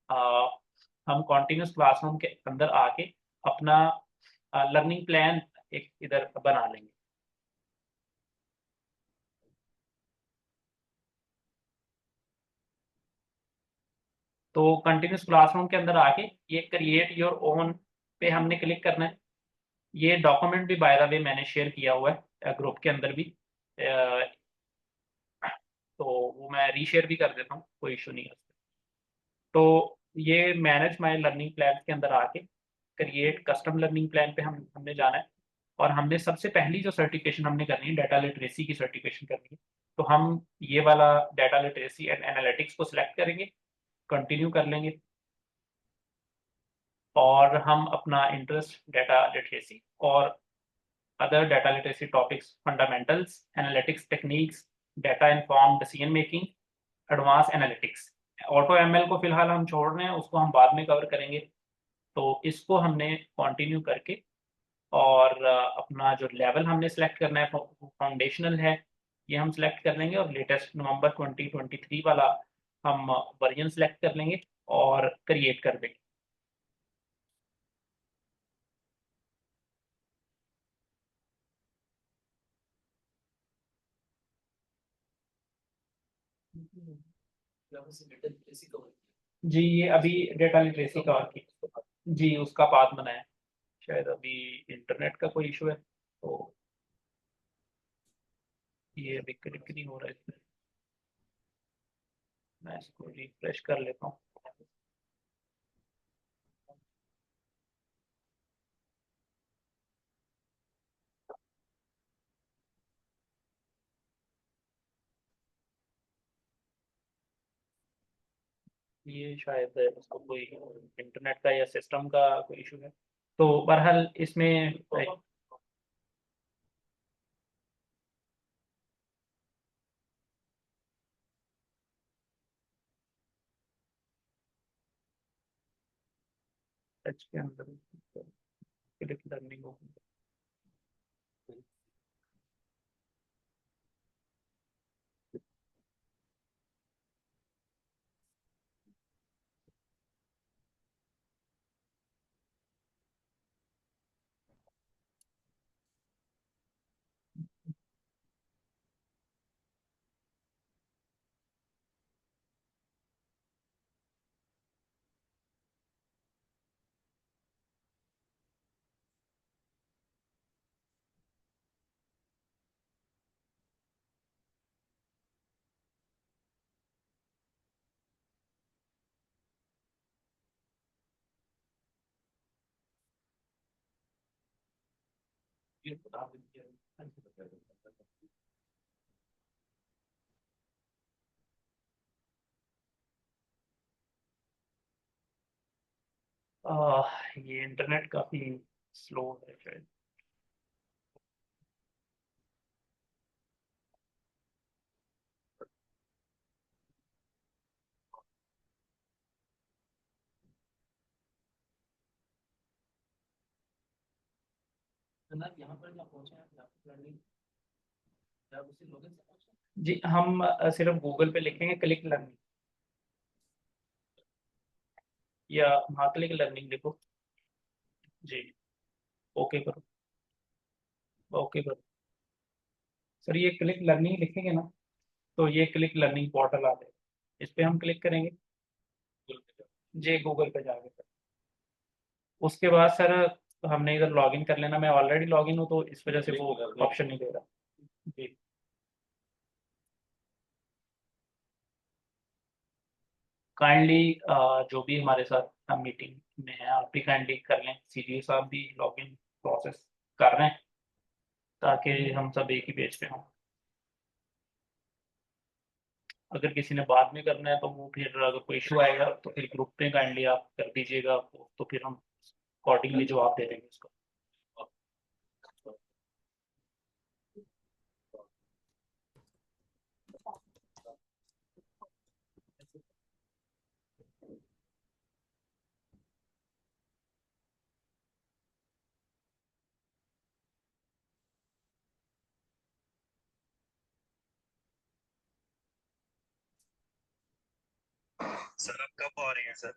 [SPEAKER 1] अ, हम कॉन्टिन्यूस क्लासरूम के अंदर आके अपना लर्निंग प्लान एक इधर बना लेंगे। तो कंटिन्यूस क्लासरूम के अंदर आके ये क्रिएट योर ओन पे हमने क्लिक करना है। ये डॉक्यूमेंट भी बाय द वे मैंने शेयर किया हुआ है ग्रुप के अंदर भी, तो वो मैं रीशेयर भी कर देता हूँ, कोई इशू नहीं है उसमें। तो ये मैनेज माय लर्निंग प्लान के अंदर आके क्रिएट कस्टम लर्निंग प्लान पे हमने जाना है, और हमने सबसे पहली जो सर्टिफिकेशन हमने करनी है डाटा लिटरेसी की सर्टिफिकेशन करनी है। तो हम ये वाला डाटा लिटरेसी एंड एनालिटिक्स को सिलेक्ट करेंगे, कंटिन्यू कर लेंगे, और हम अपना इंटरेस्ट डाटा लिटरेसी और other data literacy topics, fundamentals, analytics techniques, data informed decision making, advance analytics. Auto ML को फिलहाल हम छोड़ रहे हैं, उसको हम बाद में कवर करेंगे। तो इसको हमने कंटिन्यू करके, और अपना जो लेवल हमने सेलेक्ट करना है फाउंडेशनल है, ये हम सेलेक्ट कर लेंगे, और लेटेस्ट नवंबर 2023 वाला हम वर्जन सेलेक्ट कर लेंगे और क्रिएट कर देंगे। जी, ये अभी डेटा लिटरेसी का और की, जी उसका पाथ बनाया। शायद अभी इंटरनेट का कोई इशू है, तो ये अभी क्लिक नहीं हो रहा है इसमें। मैं इसको रिफ्रेश कर लेता हूँ। ये शायद उसको कोई इंटरनेट का या सिस्टम का कोई इशू है। तो बहरहाल इसमें टच के अंदर क्लिक लर्निंग होगी। ये इंटरनेट काफी स्लो है शायद।
[SPEAKER 7] यहाँ पर जहाँ पहुंचे हैं
[SPEAKER 1] जी हम सिर्फ गूगल पे लिखेंगे क्लिक लर्निंग, या हाँ क्लिक लर्निंग लिखो जी। ओके करो, ओके करो सर। ये क्लिक लर्निंग लिखेंगे ना, तो ये क्लिक लर्निंग पोर्टल आ जाएगा, इस पे हम क्लिक करेंगे जी गूगल पे जाके सर। उसके बाद सर हमने इधर लॉगिन कर लेना, मैं ऑलरेडी लॉगिन हूँ तो इस वजह से वो ऑप्शन नहीं दे रहा जी। काइंडली जो भी हमारे साथ मीटिंग में है आप भी काइंडली कर लें, सीजीए साहब भी लॉगिन प्रोसेस कर रहे हैं ताकि हम सब एक ही पेज पे हों। अगर किसी ने बाद में करना है तो वो फिर अगर कोई इशू आएगा तो फिर ग्रुप पे काइंडली आप कर दीजिएगा आपको, तो फिर हम अकॉर्डिंगली जवाब दे देंगे उसको।
[SPEAKER 9] सर आप कब आ रहे हैं सर,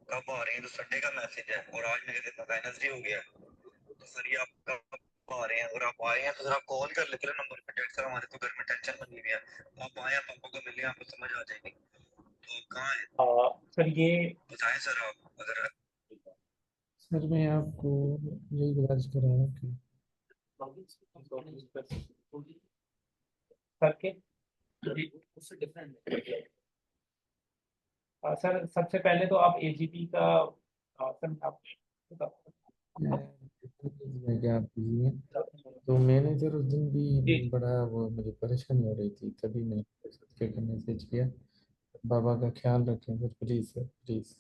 [SPEAKER 9] कब आ रहे हैं? तो संडे का मैसेज है और आज मेरे दिन वेडनेसडे हो गया है। तो सर ये आप कब आ रहे हैं? और आप आए हैं तो जरा कॉल कर लेते हैं नंबर पे। डेढ़ सर हमारे तो घर में टेंशन बनी हुई है। आप आए, पापा को मिले, आपको समझ आ जाएगी। तो आप कहाँ हैं
[SPEAKER 1] सर ये
[SPEAKER 9] बताएं सर आप अगर।
[SPEAKER 8] सर मैं आपको यही गुजारिश कर रहा हूँ कि
[SPEAKER 1] सर के
[SPEAKER 7] उससे डिफरेंट है।
[SPEAKER 1] सर सबसे पहले तो आप एजीपी का सर आप
[SPEAKER 8] क्या आप कीजिए। तो मैंने सर उस दिन भी
[SPEAKER 1] जी
[SPEAKER 8] बड़ा वो मुझे परेशानी हो रही थी, तभी मैंने के मैसेज किया। बाबा का ख्याल रखें sir, please sir please.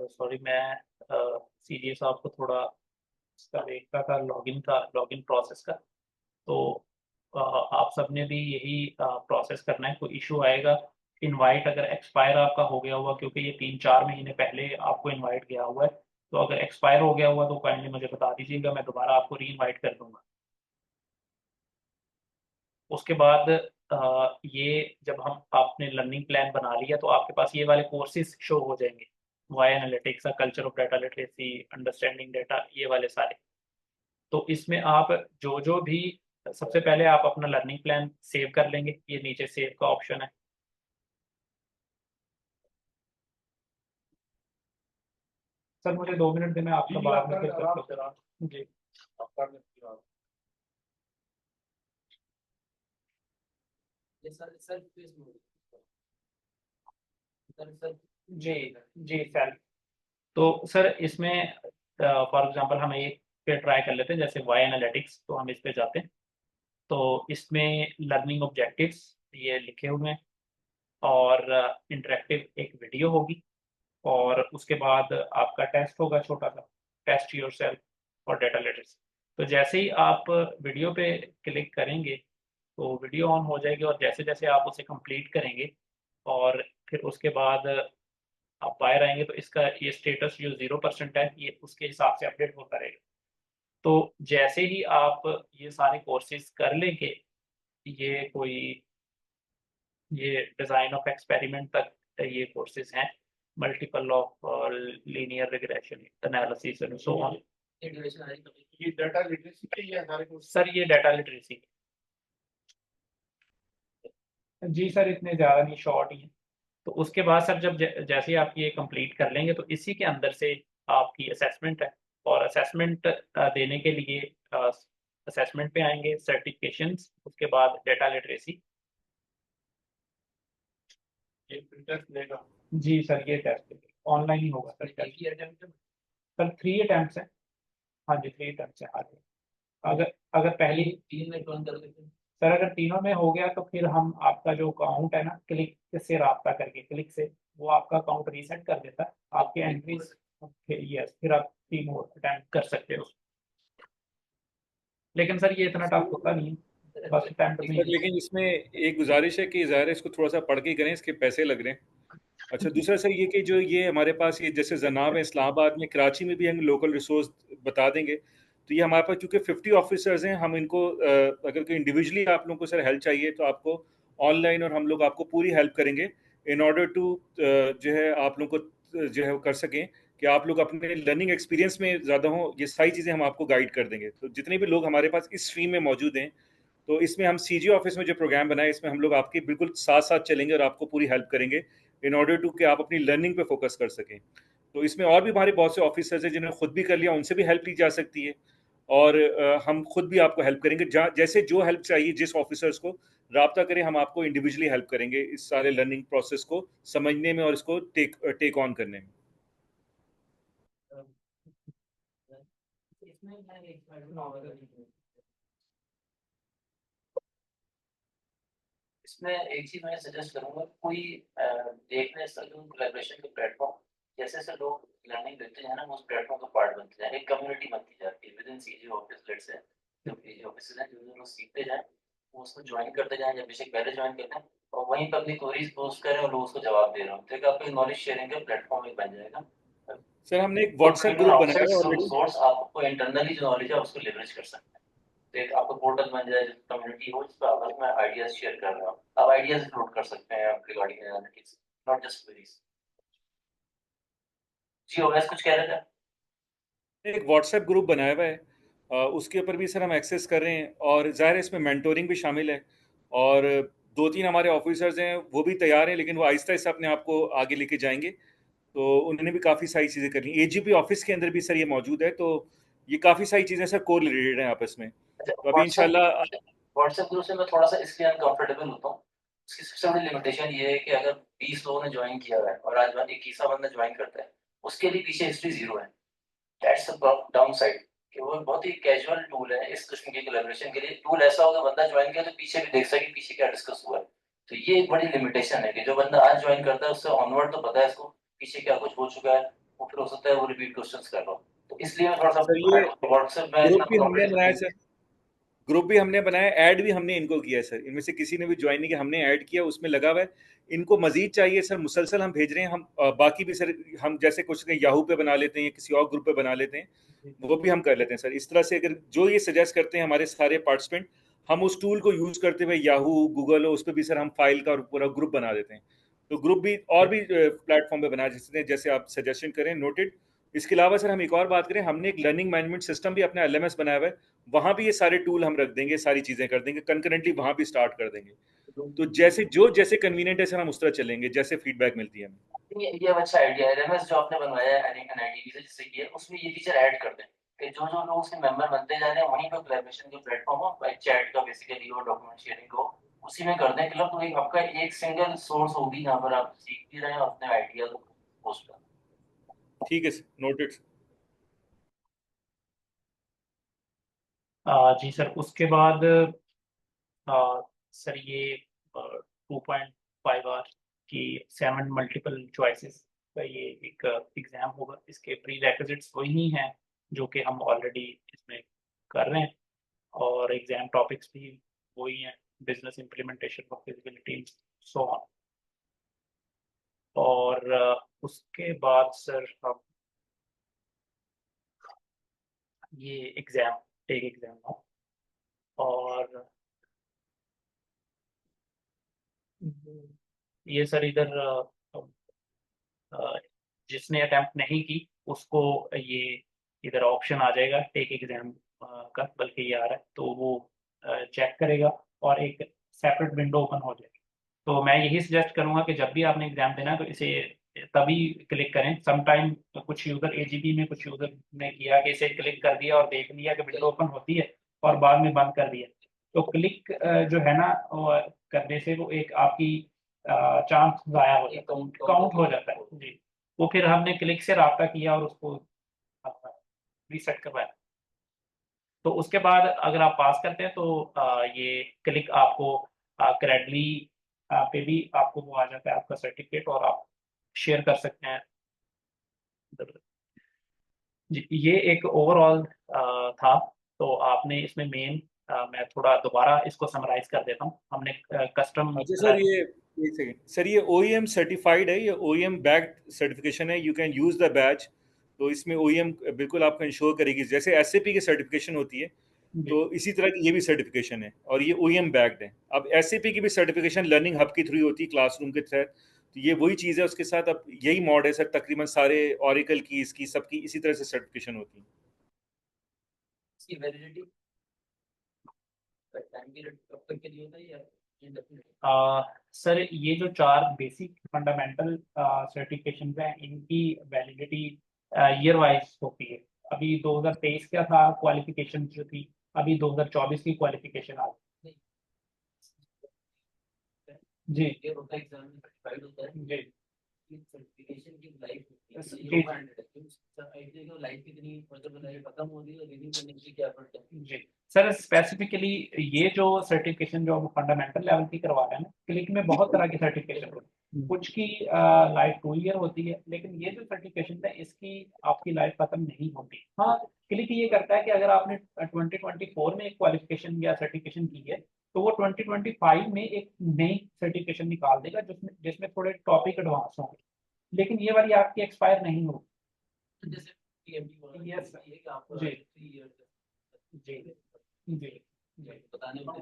[SPEAKER 1] Sorry, मैं सीजीए साहब को थोड़ा इसका देखता था लॉगिन प्रोसेस का। तो आप सबने भी यही प्रोसेस करना है। कोई इशू आएगा, इनवाइट अगर एक्सपायर आपका हो गया हुआ, क्योंकि ये 3-4 महीने पहले आपको इनवाइट गया हुआ है, तो अगर एक्सपायर हो गया हुआ तो काइंडली मुझे बता दीजिएगा, मैं दोबारा आपको री इनवाइट कर दूंगा। उसके बाद ये जब हम आपने लर्निंग प्लान बना लिया तो आपके पास ये वाले कोर्सेज शो हो जाएंगे, वाई analytics, culture of data literacy, understanding data, ये वाले सारे। तो इसमें आप जो जो भी, सबसे पहले आप अपना लर्निंग प्लान सेव कर लेंगे, ये नीचे सेव का ऑप्शन है। सर मुझे 2 मिनट दें, मैं आपका बाद में फिर करता हूँ। जी
[SPEAKER 7] सर प्लीज सर
[SPEAKER 1] जी जी सर। तो सर इसमें फॉर एग्जांपल हम एक पे ट्राई कर लेते हैं, जैसे वाई एनालिटिक्स, तो हम इस पे जाते हैं। तो इसमें लर्निंग ऑब्जेक्टिव्स ये लिखे हुए हैं, और इंटरेक्टिव एक वीडियो होगी, और उसके बाद आपका टेस्ट होगा छोटा सा, टेस्ट योरसेल्फ और डेटा लिटरेसी। तो जैसे ही आप वीडियो पे क्लिक करेंगे तो वीडियो ऑन हो जाएगी, और जैसे जैसे आप उसे कंप्लीट करेंगे और फिर उसके बाद आप बाहर आएंगे तो इसका ये स्टेटस जो 0% है ये उसके हिसाब से अपडेट होता रहेगा। तो जैसे ही आप ये सारे कोर्सेज कर लेंगे, ये कोई ये डिज़ाइन ऑफ एक्सपेरिमेंट तक ये कोर्सेज हैं, multiple of linear regression analysis and so on. ये डाटा लिटरेसी के ये हमारे कोर्स सर, ये डाटा लिटरेसी जी सर, इतने ज़्यादा नहीं, शॉर्ट ही है। तो उसके बाद सर जब जैसे ही आप ये कंप्लीट कर लेंगे तो इसी के अंदर से आपकी असेसमेंट है, और असेसमेंट देने के लिए असेसमेंट पे आएंगे, सर्टिफिकेशंस, उसके बाद डेटा लिटरेसी। ये टेस्ट लेगा जी सर, ये टेस्ट ऑनलाइन ही होगा सर। सर 3 अटेम्प्ट्स हैं। हाँ जी 3 अटेम्प्ट्स हैं। हाँ जी, अगर अगर पहली 3 में कौन कर देते हैं सर, अगर तीनों में हो गया तो फिर हम आपका जो अकाउंट है ना, क्लिक से रब्ता करके, क्लिक से वो आपका अकाउंट रीसेट कर देता है, आपके एंट्रीज। यस, फिर आप 3 और अटेम्प्ट कर सकते हो। लेकिन सर ये इतना टफ होता नहीं है, फर्स्ट अटेम्प्ट में
[SPEAKER 2] सर लेकिन इसमें एक गुजारिश है कि ज़ाहिर है इसको थोड़ा सा पढ़ के करें, इसके पैसे लग रहे हैं। अच्छा, दूसरा सर ये कि जो ये हमारे पास ये जैसे जनाब है इस्लामाबाद में, कराची में भी हम लोकल रिसोर्स बता देंगे। तो ये हमारे पास चूँकि 50 ऑफिसर्स हैं, हम इनको अगर कोई इंडिविजुअली आप लोगों को सर हेल्प चाहिए तो आपको ऑनलाइन, और हम लोग आपको पूरी हेल्प करेंगे इन ऑर्डर टू जो है आप लोग को जो है वो कर सकें कि आप लोग अपने लर्निंग एक्सपीरियंस में ज़्यादा हों। ये सारी चीज़ें हम आपको गाइड कर देंगे। तो जितने भी लोग हमारे पास इस स्ट्रीम में मौजूद हैं, तो इसमें हम सीजी ऑफिस में जो प्रोग्राम बनाए, इसमें हम लोग आपके बिल्कुल साथ साथ चलेंगे और आपको पूरी हेल्प करेंगे इन ऑर्डर टू कि आप अपनी लर्निंग पे फोकस कर सकें। तो इसमें और भी हमारे बहुत से ऑफिसर्स हैं जिन्होंने खुद भी कर लिया, उनसे भी हेल्प ली जा सकती है, और हम खुद भी आपको हेल्प करेंगे। जैसे जो हेल्प चाहिए जिस ऑफिसर्स को रब्ता करें, हम आपको इंडिविजुअली हेल्प करेंगे इस सारे लर्निंग प्रोसेस को समझने में और इसको टेक ऑन करने में।
[SPEAKER 7] इसमें एक चीज मैं सजेस्ट करूंगा, कोई देखने कोलैबोरेशन के प्लेटफॉर्म, जैसे से लोग लर्निंग देते हैं ना, उस प्लेटफॉर्म का पार्ट बनते जाए, एक कम्युनिटी बनती जाती है with in CG office. Let's say जो सीजी ऑफिस हैं, जो लोग सीखते जाएं वो उसको ज्वाइन करते जाएं, जब बेशक पहले ज्वाइन करते हैं, और वहीं पर अपनी क्वेरीज पोस्ट करें और लोग उसको जवाब दे रहे हो, तो आपका नॉलेज शेयरिंग का प्लेटफॉर्म एक बन जाएगा।
[SPEAKER 2] सर हमने एक व्हाट्सएप ग्रुप बनाया है ऑलरेडी।
[SPEAKER 7] सोर्स आपको इंटरनली जो नॉलेज है उसको लेवरेज कर सकते हैं। तो एक आपका पोर्टल बन जाए, कम्युनिटी हो, जिस पर आपस में आइडियाज शेयर कर रहे हो, आप आइडियाज अपलोड कर सकते हैं regarding analytics, not just queries. जी ओवैस कुछ कह रहे थे?
[SPEAKER 2] एक व्हाट्सएप ग्रुप बनाया हुआ है, उसके ऊपर भी सर हम एक्सेस कर रहे हैं, और ज़ाहिर है इसमें मेंटोरिंग भी शामिल है, और 2-3 हमारे ऑफिसर्स हैं वो भी तैयार हैं, लेकिन वो आहिस्ता आहिस्ता अपने आप को आगे लेके जाएंगे। तो उन्होंने भी काफ़ी सारी चीज़ें कर ली। एजीपी ऑफिस के अंदर भी सर ये मौजूद है, तो ये काफ़ी सारी चीज़ें सर कोरिलेटेड हैं आपस में। तो अभी इंशाल्लाह
[SPEAKER 7] व्हाट्सएप ग्रुप से मैं थोड़ा सा इसलिए अनकंफर्टेबल होता हूँ, उसकी सबसे बड़ी लिमिटेशन ये है कि अगर 20 लोगों ने ज्वाइन किया हुआ है और आज 21वां बंदा ज्वाइन करता है, उसके लिए पीछे हिस्ट्री 0 है। दैट्स द डाउन साइड, कि वो बहुत ही कैजुअल टूल है इस किस्म के कोलैबोरेशन के लिए। टूल ऐसा होगा, बंदा ज्वाइन किया तो पीछे भी देख सके पीछे क्या डिस्कस हुआ है। तो ये एक बड़ी लिमिटेशन है कि जो बंदा आज ज्वाइन करता है उससे ऑनवर्ड तो पता है इसको पीछे क्या कुछ हो चुका है, वो फिर हो सकता है वो रिपीट क्वेश्चंस कर रहा हो। तो इसलिए मैं थोड़ा सा
[SPEAKER 2] सर ये
[SPEAKER 7] व्हाट्सएप में
[SPEAKER 2] ग्रुप
[SPEAKER 7] इतना
[SPEAKER 2] भी हमने बनाया
[SPEAKER 7] कॉम्पिटिटिव।
[SPEAKER 2] सर, ग्रुप भी हमने बनाया, ऐड भी हमने इनको किया है सर। इनमें से किसी ने भी ज्वाइन नहीं किया, हमने ऐड किया, उसमें लगा हुआ है। इनको मजीद चाहिए सर, मुसलसल हम भेज रहे हैं। हम बाकी भी सर हम जैसे कुछ याहू पे बना लेते हैं या किसी और ग्रुप पे बना लेते हैं, वो भी हम कर लेते हैं सर। इस तरह से अगर जो ये सजेस्ट करते हैं हमारे सारे पार्टिसिपेंट, हम उस टूल को यूज करते हुए याहू गूगल उस पर भी सर हम फाइल का पूरा ग्रुप बना देते हैं। तो ग्रुप भी और भी प्लेटफॉर्म पे बना जैसे जैसे आप सजेशन करें, नोटेड। इसके अलावा सर हम एक और बात करें, हमने एक लर्निंग मैनेजमेंट सिस्टम भी अपना एलएमएस बनाया हुआ है, वहां भी ये सारे टूल हम रख देंगे, सारी चीजें कर देंगे कंकरेंटली, वहां भी स्टार्ट कर देंगे। तो जैसे कन्वीनियंट है सर हम उस तरह चलेंगे, जैसे फीडबैक मिलती है हमें।
[SPEAKER 7] ये अच्छा आइडिया है। एलएमएस जो आपने बनवाया है एनआईटीवी से जिससे किया, उसमें ये फीचर ऐड कर दें कि जो जो लोग उसके मेंबर बनते जा रहे हैं वहीं पे कोलैबोरेशन के प्लेटफॉर्म हो, चैट का बेसिकली हो, डॉक्यूमेंट शेयरिंग हो, उसी में कर दें क्लब। तो एक आपका एक सिंगल सोर्स होगी जहाँ पर आप सीख भी रहे हैं अपने आइडिया को पोस्ट कर।
[SPEAKER 2] ठीक है, नोटेड।
[SPEAKER 1] जी सर, उसके बाद सर ये 2.5 आवर की 7 मल्टीपल चॉइसेस का ये एक एग्जाम होगा। इसके प्री रेक्विजिट्स वही हैं जो कि हम ऑलरेडी इसमें कर रहे हैं, और एग्जाम टॉपिक्स भी वही हैं, business implementation of feasibility, so on. और उसके बाद सर हम ये एग्जाम टेक एग्जाम हो, और ये सर इधर जिसने अटेम्प्ट नहीं की उसको ये इधर ऑप्शन आ जाएगा टेक एग्जाम का, बल्कि ये आ रहा है, तो वो चेक करेगा और एक सेपरेट विंडो ओपन हो जाएगी। तो मैं यही सजेस्ट करूंगा कि जब भी आपने एग्जाम देना है तो इसे तभी क्लिक करें। समटाइम कुछ यूजर एजीपी में कुछ यूजर ने किया कि इसे क्लिक कर दिया और देख लिया कि विंडो ओपन होती है और बाद में बंद कर दिया। तो क्लिक जो है ना करने से वो एक आपकी चांस जाया हो जाता है, काउंट हो जाता है जी। वो फिर हमने क्लिक से रब्ता किया और उसको रीसेट करवाया। तो उसके बाद अगर आप पास करते हैं तो ये क्लिक आपको क्रेडली पे भी आपको वो आ जाता है आपका सर्टिफिकेट, और आप शेयर कर सकते हैं जी। ये एक ओवरऑल था। तो आपने इसमें मेन मैं थोड़ा दोबारा इसको समराइज कर देता हूँ। हमने कस्टम
[SPEAKER 2] अच्छा सर, ये एक सेकंड सर, ये OEM सर्टिफाइड है, ये OEM बैक्ड सर्टिफिकेशन है, you can use the batch. तो इसमें OEM बिल्कुल आपको इंश्योर करेगी, जैसे SAP की सर्टिफिकेशन होती है तो इसी तरह की ये भी सर्टिफिकेशन है, और ये OEM बैक्ड है। अब SAP की भी सर्टिफिकेशन लर्निंग हब के थ्रू होती है, क्लासरूम के तहत। तो ये वही चीज़ है उसके साथ। अब यही मॉड है सर, तकरीबन सारे ऑरिकल की, इसकी सबकी इसी तरह से सर्टिफिकेशन होती है।
[SPEAKER 7] इसकी वैलिडिटी टाइम पीरियड कब तक के लिए होता है या indefinite?
[SPEAKER 1] सर ये जो 4 बेसिक फंडामेंटल सर्टिफिकेशन हैं इनकी वैलिडिटी ईयर वाइज होती है। अभी 2023 क्या था क्वालिफिकेशन जो थी, अभी 2024 की क्वालिफिकेशन आ गई जी।
[SPEAKER 7] ये होता है एग्जाम में सर्टिफाइड होता है
[SPEAKER 1] जी
[SPEAKER 7] सर्टिफिकेशन की लाइफ होती
[SPEAKER 1] जी
[SPEAKER 7] है। लाइफ कितनी मतलब खत्म हो रही है, रिन्यू करने की क्या पड़ता है?
[SPEAKER 1] जी सर, स्पेसिफिकली ये जो सर्टिफिकेशन जो हम फंडामेंटल लेवल की करवा रहे हैं ना, क्लिक में बहुत तरह की सर्टिफिकेशन होती है। कुछ की लाइफ 2 ईयर होती है, लेकिन ये जो सर्टिफिकेशन है इसकी आपकी लाइफ खत्म नहीं होती। हाँ, क्लिक ये करता है कि अगर आपने 2024 में एक क्वालिफिकेशन या सर्टिफिकेशन की है तो वो 2025 में एक नई सर्टिफिकेशन निकाल देगा जिसमें जिसमें थोड़े टॉपिक एडवांस होंगे, लेकिन ये वाली आपकी एक्सपायर नहीं होगी।
[SPEAKER 7] जैसे PMT
[SPEAKER 1] Yes, sir.
[SPEAKER 7] ये कि आपको
[SPEAKER 1] जी।
[SPEAKER 7] 3 ईयर
[SPEAKER 1] जी जी जी
[SPEAKER 7] बताने में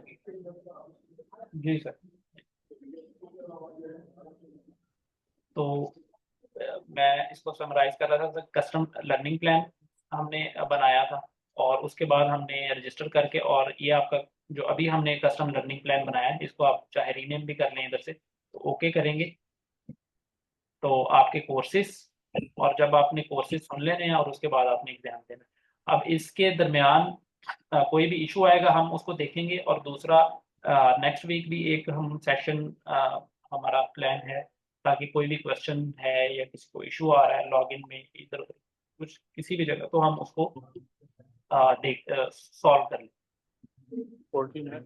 [SPEAKER 1] जी सर। तो मैं इसको समराइज कर रहा था सर। कस्टम लर्निंग प्लान हमने बनाया था, और उसके बाद हमने रजिस्टर करके, और ये आपका जो अभी हमने कस्टम लर्निंग प्लान बनाया है इसको आप चाहे रीनेम भी कर लें इधर से, तो ओके करेंगे तो आपके कोर्सेज, और जब आपने कोर्सेज सुन लेने हैं और उसके बाद आपने एग्जाम देना। अब इसके दरमियान कोई भी इशू आएगा हम उसको देखेंगे, और दूसरा नेक्स्ट वीक भी एक हम सेशन हमारा प्लान है, ताकि कोई भी क्वेश्चन है या किसी को इशू आ रहा है लॉगिन में इधर उधर कुछ किसी भी जगह, तो हम उसको देख सॉल्व कर लें।
[SPEAKER 3] 14 है।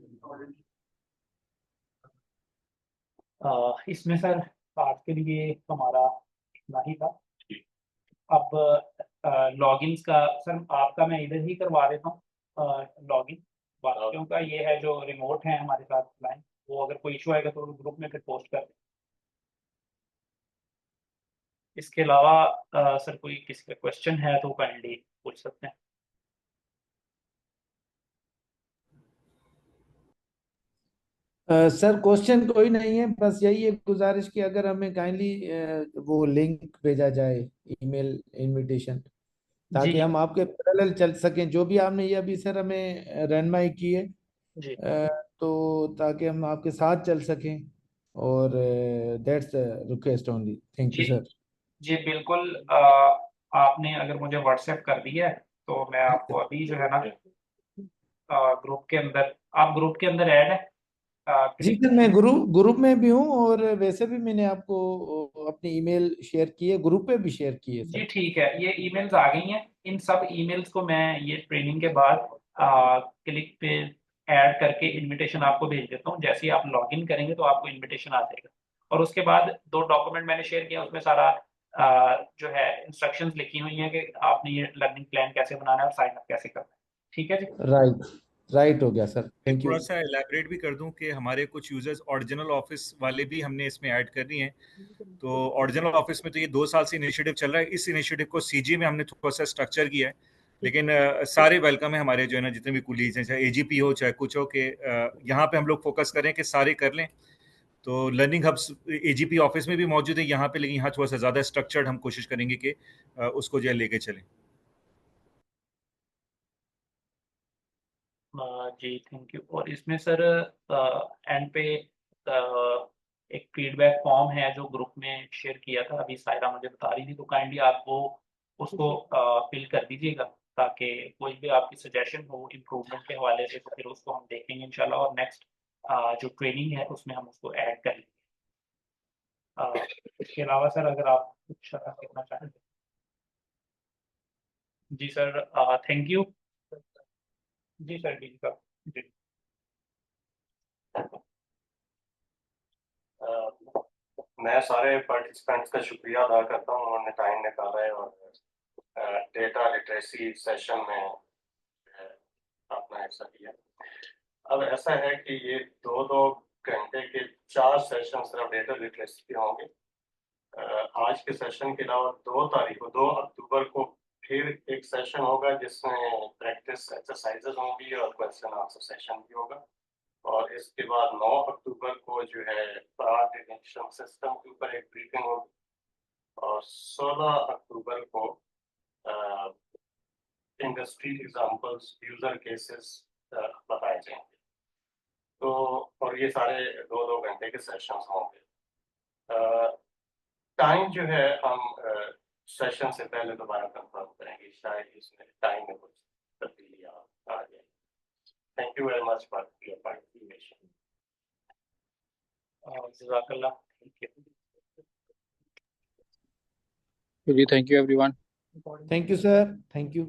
[SPEAKER 1] इसमें सर आज के लिए हमारा इतना ही था। अब लॉगिन का सर आपका मैं इधर ही करवा देता हूँ लॉगिन। बाकियों का ये है जो रिमोट है हमारे साथ लाइन, वो अगर कोई इशू आएगा तो ग्रुप में फिर पोस्ट कर दें। इसके अलावा सर कोई किसी का क्वेश्चन है तो काइंडली पूछ सकते हैं।
[SPEAKER 8] सर क्वेश्चन कोई नहीं है, बस यही एक गुजारिश कि अगर हमें काइंडली वो लिंक भेजा जाए, ईमेल इनविटेशन, ताकि
[SPEAKER 1] जी
[SPEAKER 8] हम आपके पैरेलल चल सकें जो भी आपने ये अभी सर हमें रहनुमाई की है,
[SPEAKER 1] जी
[SPEAKER 8] तो ताकि हम आपके साथ चल सकें। और that's request only. Thank you
[SPEAKER 1] जी
[SPEAKER 8] सर।
[SPEAKER 1] जी बिल्कुल। आपने अगर मुझे व्हाट्सएप कर दिया है तो मैं आपको अभी जो है ना ग्रुप के अंदर, आप ग्रुप के अंदर ऐड है।
[SPEAKER 8] जी सर, मैं ग्रुप में भी हूँ और वैसे भी मैंने आपको अपनी ईमेल शेयर की है, ग्रुप पे भी शेयर की है
[SPEAKER 1] जी
[SPEAKER 8] सर।
[SPEAKER 1] ठीक है, ये ईमेल्स आ गई हैं। इन सब ईमेल्स को मैं ये ट्रेनिंग के बाद क्लिक पे ऐड करके इनविटेशन आपको भेज देता हूँ। जैसे ही आप लॉगिन करेंगे तो आपको इनविटेशन आ जाएगा। और उसके बाद 2 डॉक्यूमेंट मैंने शेयर किया, उसमें सारा जो है इंस्ट्रक्शंस लिखी हुई हैं कि आपने ये लर्निंग प्लान कैसे बनाना है और साइन अप कैसे करना है। ठीक है जी।
[SPEAKER 8] राइट हो गया सर, थैंक यू।
[SPEAKER 2] थोड़ा सा एलैबोरेट भी कर दूं कि हमारे कुछ यूजर्स ओरिजिनल ऑफिस वाले भी हमने इसमें ऐड कर दिए हैं। तो ओरिजिनल ऑफिस में तो ये 2 साल से इनिशिएटिव चल रहा है। इस इनिशिएटिव को सीजी में हमने थोड़ा सा स्ट्रक्चर किया है, लेकिन सारे वेलकम है हमारे जो है ना, जितने भी कुलीग्स हैं, चाहे एजीपी हो चाहे कुछ हो, के यहाँ पे हम लोग फोकस करें कि सारे कर लें। तो लर्निंग हब्स एजीपी ऑफिस में भी मौजूद है यहाँ पे, लेकिन यहाँ थोड़ा सा ज़्यादा स्ट्रक्चर्ड हम कोशिश करेंगे कि उसको जो है लेके चलें।
[SPEAKER 1] जी थैंक यू। और इसमें सर एंड पे एक फीडबैक फॉर्म है जो ग्रुप में शेयर किया था, अभी सायरा मुझे बता रही थी, तो काइंडली आप वो उसको फिल कर दीजिएगा, ताकि कोई भी आपकी सजेशन हो इम्प्रूवमेंट के हवाले से तो फिर उसको हम देखेंगे इंशाल्लाह, और नेक्स्ट जो ट्रेनिंग है उसमें हम उसको ऐड कर लेंगे। इसके अलावा सर अगर आप कुछ कहना चाहें। जी सर, थैंक यू। जी सर, जी सर, जी।
[SPEAKER 5] मैं सारे पार्टिसिपेंट्स का शुक्रिया अदा करता हूँ, उन्होंने टाइम निकाला है और डेटा लिटरेसी सेशन में अपना हिस्सा दिया। अब ऐसा है कि ये 2-2 घंटे के 4 सेशन सिर्फ डेटा लिटरेसी के होंगे। आज के सेशन के अलावा 2 अक्टूबर को फिर एक सेशन होगा जिसमें प्रैक्टिस एक्सरसाइजेज होंगी और क्वेश्चन आंसर सेशन भी होगा। और इसके बाद 9 अक्टूबर को जो है फ्रॉड डिटेक्शन सिस्टम के ऊपर एक ब्रीफिंग होगी। और 16 अक्टूबर को इंडस्ट्री एग्जांपल्स, यूजर केसेस बताए जाएंगे। तो और ये सारे 2-2 घंटे के सेशंस होंगे। टाइम जो है हम सेशन से पहले दोबारा कंफर्म करेंगे, शायद इसमें टाइम में कुछ तब्दीली आ जाए। Thank you very much for your participation.
[SPEAKER 1] जज़ाकल्लाह, थैंक यू।
[SPEAKER 10] जी, thank you everyone.
[SPEAKER 8] Thank you sir, thank you.